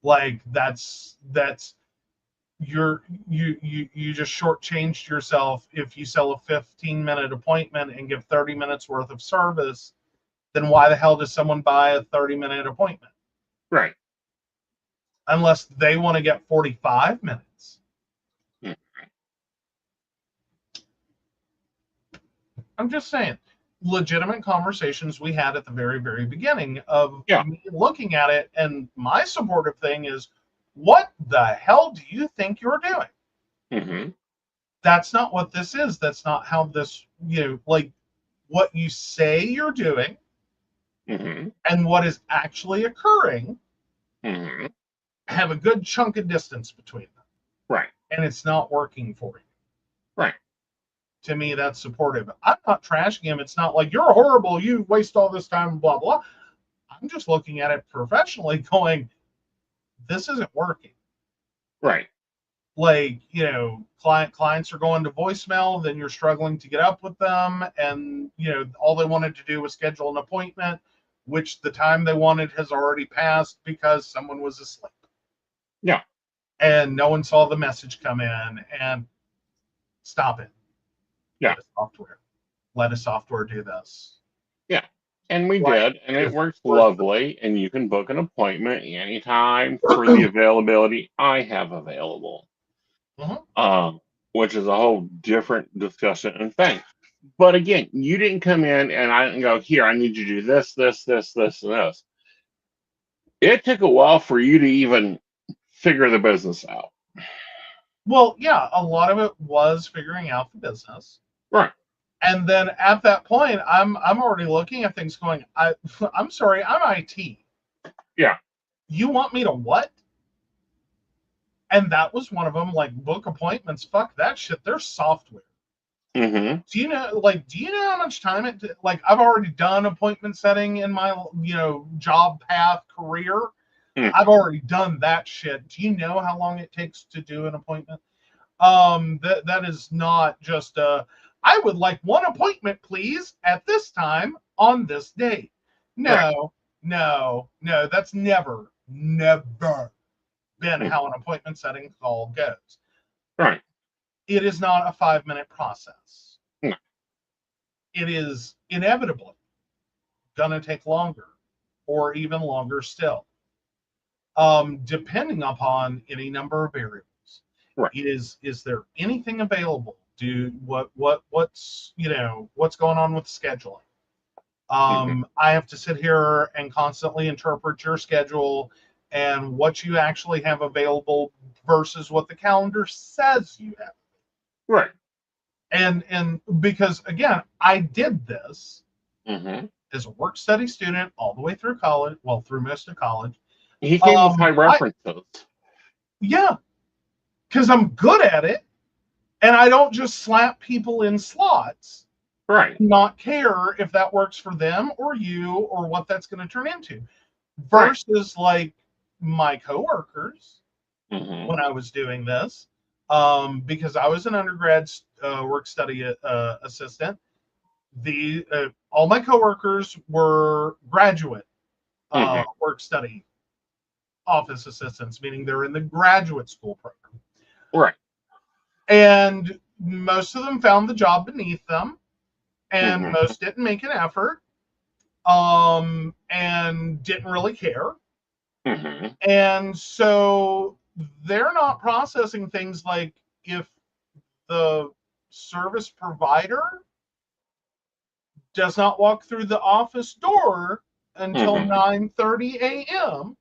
Like that's you just shortchanged yourself. If you sell a 15-minute appointment and give 30 minutes worth of service, then why the hell does someone buy a 30-minute appointment? Right. Unless they want to get 45 minutes. I'm just saying, legitimate conversations we had at the very, very beginning of me looking at it, and my supportive thing is, what the hell do you think you're doing? That's not what this is. That's not how this, like what you say you're doing and what is actually occurring have a good chunk of distance between them. Right. And it's not working for you. Right. To me, that's supportive. I'm not trashing him. It's not like you're horrible, you waste all this time, blah, blah. I'm just looking at it professionally going, this isn't working. Right. like, you know, clients are going to voicemail, then you're struggling to get up with them, and you know, all they wanted to do was schedule an appointment, which the time they wanted has already passed because someone was asleep. Yeah. And no one saw the message come in. And stop it. Yeah. Let a software do this. Yeah. And we did, and it works lovely. And you can book an appointment anytime for the availability I have available, which is a whole different discussion and thing. But again, you didn't come in and I didn't go, here, I need you to do this, this, this, this, and this. It took a while for you to even figure the business out. Well, yeah, a lot of it was figuring out the business. Right. And then at that point, I'm already looking at things going, I'm sorry, I'm IT. Yeah. You want me to what? And that was one of them, like, book appointments. Fuck that shit. There's software. Mm-hmm. Do you know how much time like, I've already done appointment setting in my, you know, job path career. I've already done that shit. Do you know how long it takes to do an appointment? That is not just I would like one appointment, please, at this time on this date. No, that's never been how an appointment setting call goes. Right. It is not a 5-minute process. No. It is inevitably gonna take longer, or even longer still, depending upon any number of variables. Right. Is there anything available? What's going on with scheduling? I have to sit here and constantly interpret your schedule and what you actually have available versus what the calendar says you have. Right. And because, again, I did this as a work study student all the way through college, well, through most of college. He came with high references. Yeah, because I'm good at it, and I don't just slap people in slots. Right. Not care if that works for them or you or what that's going to turn into. Versus, like, my coworkers when I was doing this, because I was an undergrad work study assistant. All my coworkers were graduate work study office assistants, meaning they're in the graduate school program. Right. And most of them found the job beneath them, and most didn't make an effort, and didn't really care. And so they're not processing things like, if the service provider does not walk through the office door until 9:30 a.m.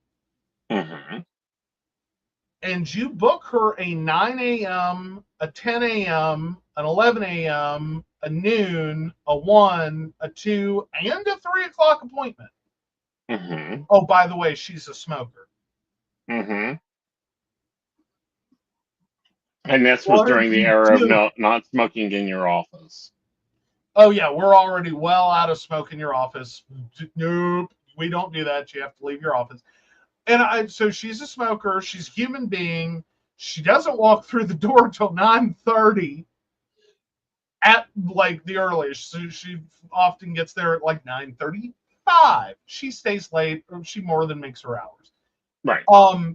and you book her a 9 a.m., a 10 a.m., an 11 a.m., a noon, a 1, a 2, and a 3 o'clock appointment. Oh, by the way, she's a smoker. And this was during the era of not smoking in your office. Oh, yeah, we're already well out of smoke in your office. Nope, we don't do that. You have to leave your office. And so she's a smoker. She's a human being. She doesn't walk through the door until 9:30 at, like, the earliest. So she often gets there at like 9:35. She stays late, or she more than makes her hours. Right.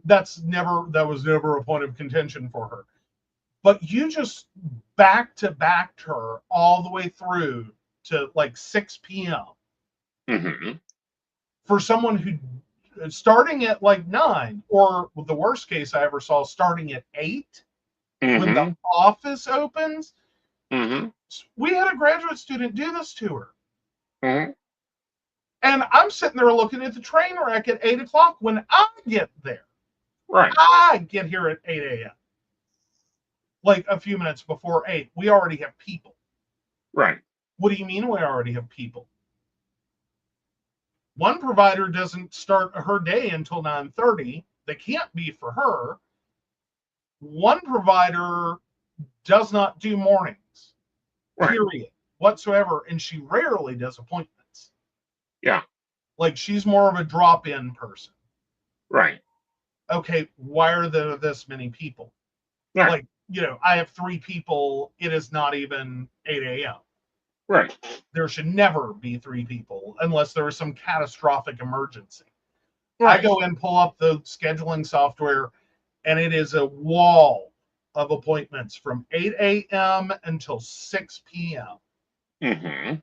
That was never a point of contention for her. But you just back-to-backed her all the way through to like 6 p.m. For someone who, starting at like 9, or the worst case I ever saw, starting at 8, when the office opens. We had a graduate student do this to her. And I'm sitting there looking at the train wreck at 8 o'clock when I get there. Right. I get here at 8 a.m. Like a few minutes before 8. We already have people. Right. What do you mean we already have people? One provider doesn't start her day until 9:30. They can't be for her. One provider does not do mornings, period, whatsoever. And she rarely does appointments. Yeah. Like, she's more of a drop-in person. Right. Okay, why are there this many people? Right. Like, I have 3 people. It is not even 8 a.m. Right. There should never be 3 people unless there is some catastrophic emergency. Right. I go and pull up the scheduling software, and it is a wall of appointments from 8 a.m. until 6 p.m. Mm-hmm.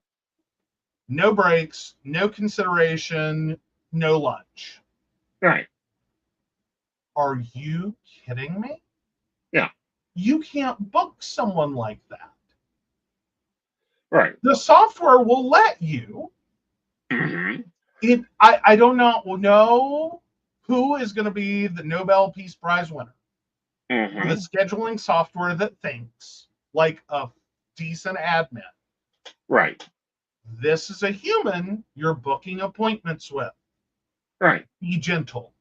No breaks, no consideration, no lunch. Right. Are you kidding me? Yeah. You can't book someone like that. Right. The software will let you. Mm-hmm. I don't know who is going to be the Nobel Peace Prize winner. Mm-hmm. The scheduling software that thinks like a decent admin. Right. This is a human you're booking appointments with. Right. Be gentle.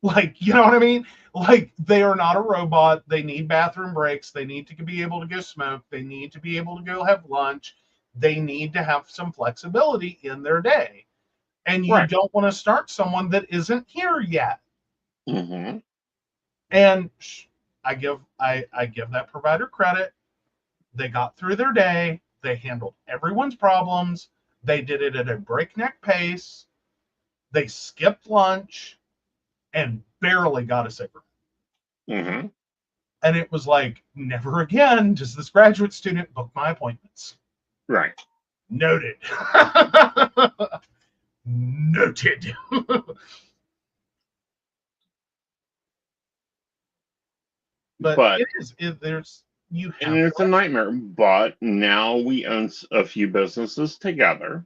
Like, you know what I mean? Like, they are not a robot. They need bathroom breaks. They need to be able to go smoke. They need to be able to go have lunch. They need to have some flexibility in their day. And you Right. don't want to start someone that isn't here yet. Mm-hmm. And I give that provider credit. They got through their day. They handled everyone's problems. They did it at a breakneck pace. They skipped lunch and barely got a cigarette. Mm-hmm. And it was like, never again does this graduate student book my appointments. Right. Noted. Noted. But it is. You have. And it's a nightmare. But now we own a few businesses together.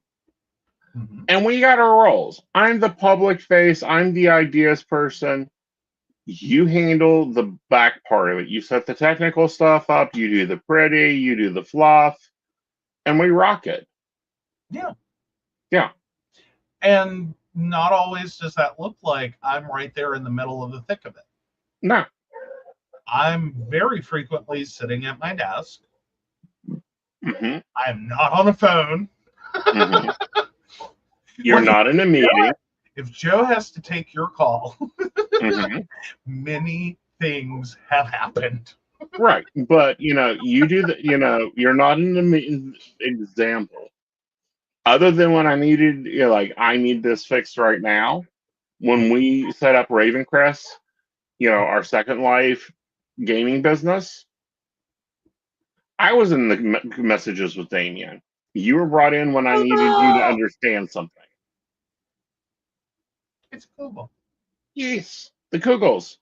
Mm-hmm. And we got our roles. I'm the public face. I'm the ideas person. You handle the back part of it. You set the technical stuff up. You do the pretty. You do the fluff. And we rock it. Yeah. Yeah. And not always does that look like I'm right there in the middle of the thick of it. No. I'm very frequently sitting at my desk. Mm-hmm. I'm not on a phone. Mm-hmm. You're not in a meeting. If Joe has to take your call, Mm-hmm. many things have happened. Right. But, you do you're not in the meeting. Example. Other than when I needed, I need this fixed right now. When we set up Ravencrest, our Second Life gaming business, I was in the messages with Damien. You were brought in when I needed you to understand something. It's cool. Yes, the Kugels.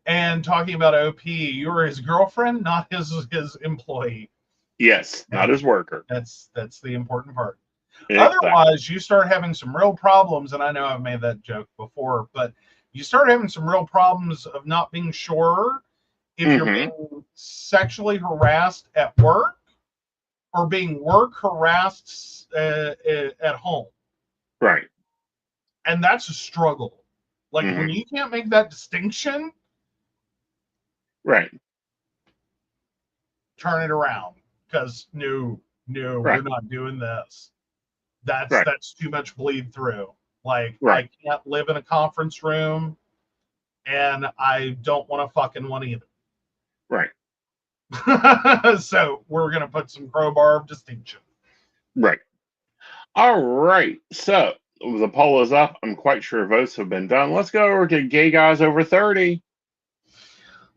And talking about OP, you were his girlfriend, not his employee. Yes, not his worker. That's the important part. Exactly. Otherwise, you start having some real problems, and I know I've made that joke before, but you start having some real problems of not being sure if you're being sexually harassed at work or being work harassed at home. Right. And that's a struggle. Like, when you can't make that distinction, right, turn it around. Because no, we're not doing this. That's too much bleed through. Like, I can't live in a conference room, and I don't want to fucking one either. Right. So we're gonna put some crowbar of distinction. Right. All right. So the poll is up. I'm quite sure votes have been done. Let's go over to gay guys over 30.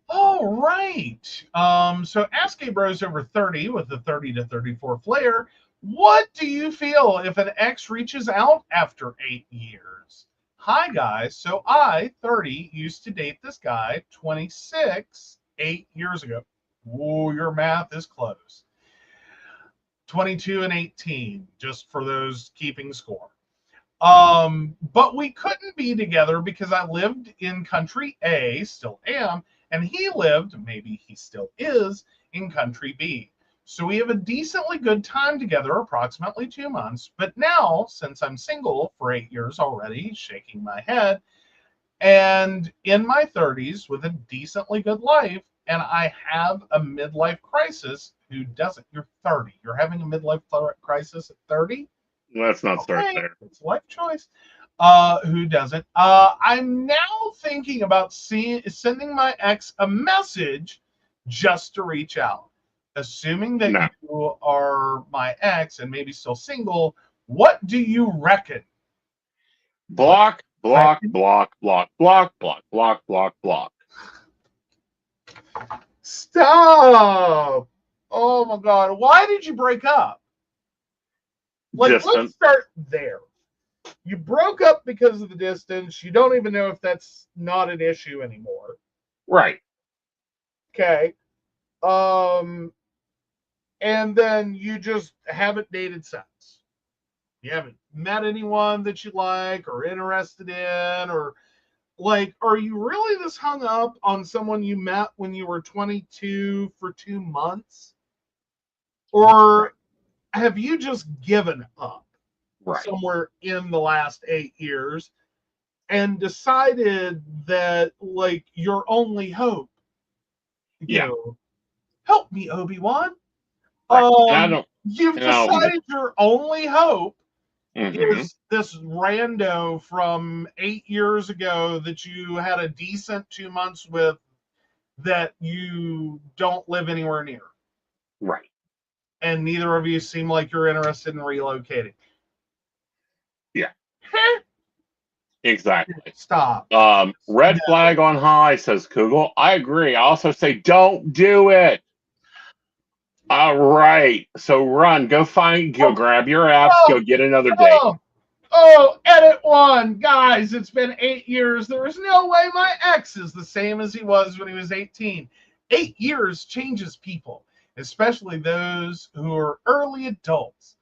All right. So ask gay bros over 30 with the 30 to 34 flair. What do you feel if an ex reaches out after 8 years? Hi, guys. So I, 30, used to date this guy, 26, 8 years ago. Ooh, your math is close. 22 and 18, just for those keeping score. But we couldn't be together because I lived in country A, still am, and he lived, maybe he still is, in country B. So we have a decently good time together, approximately 2 months. But now, since I'm single for 8 years already, shaking my head, and in my 30s with a decently good life, and I have a midlife crisis. Who doesn't? You're 30. You're having a midlife crisis at 30? Let's not start there. It's a life choice. Who doesn't? I'm now thinking about sending my ex a message just to reach out. Assuming that No. you are my ex and maybe still single, what do you reckon? Block, block, block, block, block, block, block, block, block. Stop! Oh my God. Why did you break up? Like, Distance. let's start there. You broke up because of the distance. You don't even know if that's not an issue anymore. Right. Okay. And then you just haven't dated since. You haven't met anyone that you like or interested in, or like, are you really this hung up on someone you met when you were 22 for 2 months? Or have you just given up somewhere in the last 8 years and decided that, like, your only hope, help me, Obi-Wan. You've decided your only hope is this rando from 8 years ago that you had a decent 2 months with that you don't live anywhere near. Right. And neither of you seem like you're interested in relocating. Yeah. Exactly. Stop. Red flag on high, says Kugel. I agree. I also say don't do it. All right. So run. Go grab your apps. Go get another date. Edit one. Guys, it's been 8 years. There is no way my ex is the same as he was when he was 18. 8 years changes people, especially those who are early adults.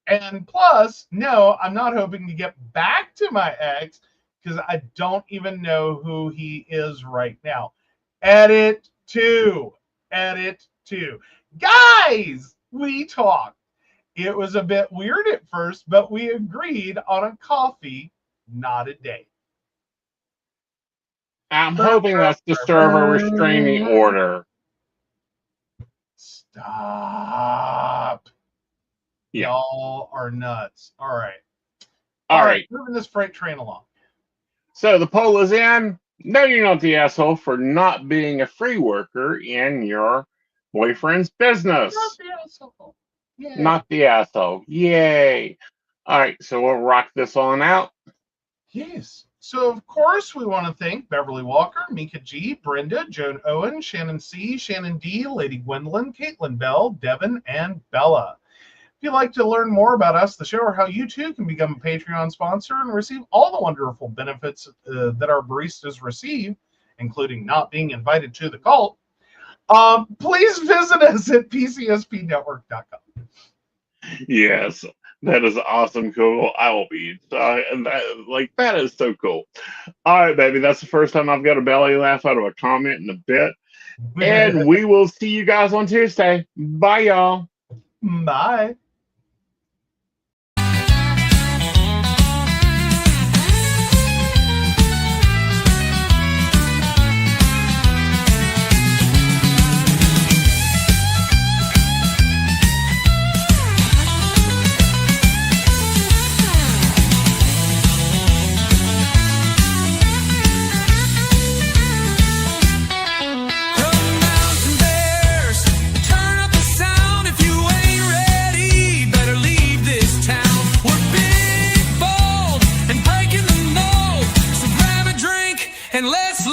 And plus, no, I'm not hoping to get back to my ex because I don't even know who he is right now. Edit two. Guys, we talked. It was a bit weird at first, but we agreed on a coffee, not a date. I'm hoping that's to serve a restraining order. Stop. Yeah. Y'all are nuts. All right. All right. Moving this freight train along. So the poll is in. No, you're not the asshole for not being a free worker in your boyfriend's business. Not the asshole. Yay. Not the asshole. Yay. All right. So we'll rock this on out. Yes. So, of course, we want to thank Beverly Walker, Mika G, Brenda, Joan Owen, Shannon C, Shannon D, Lady Gwendolyn, Caitlin Bell, Devin, and Bella. If you'd like to learn more about us, the show, or how you too can become a Patreon sponsor and receive all the wonderful benefits that our baristas receive, including not being invited to the cult, please visit us at pcspnetwork.com. Yes, that is awesome, cool. I will be, and that is so cool. All right, baby, that's the first time I've got a belly laugh out of a comment in a bit. And we will see you guys on Tuesday. Bye, y'all. Bye. And let's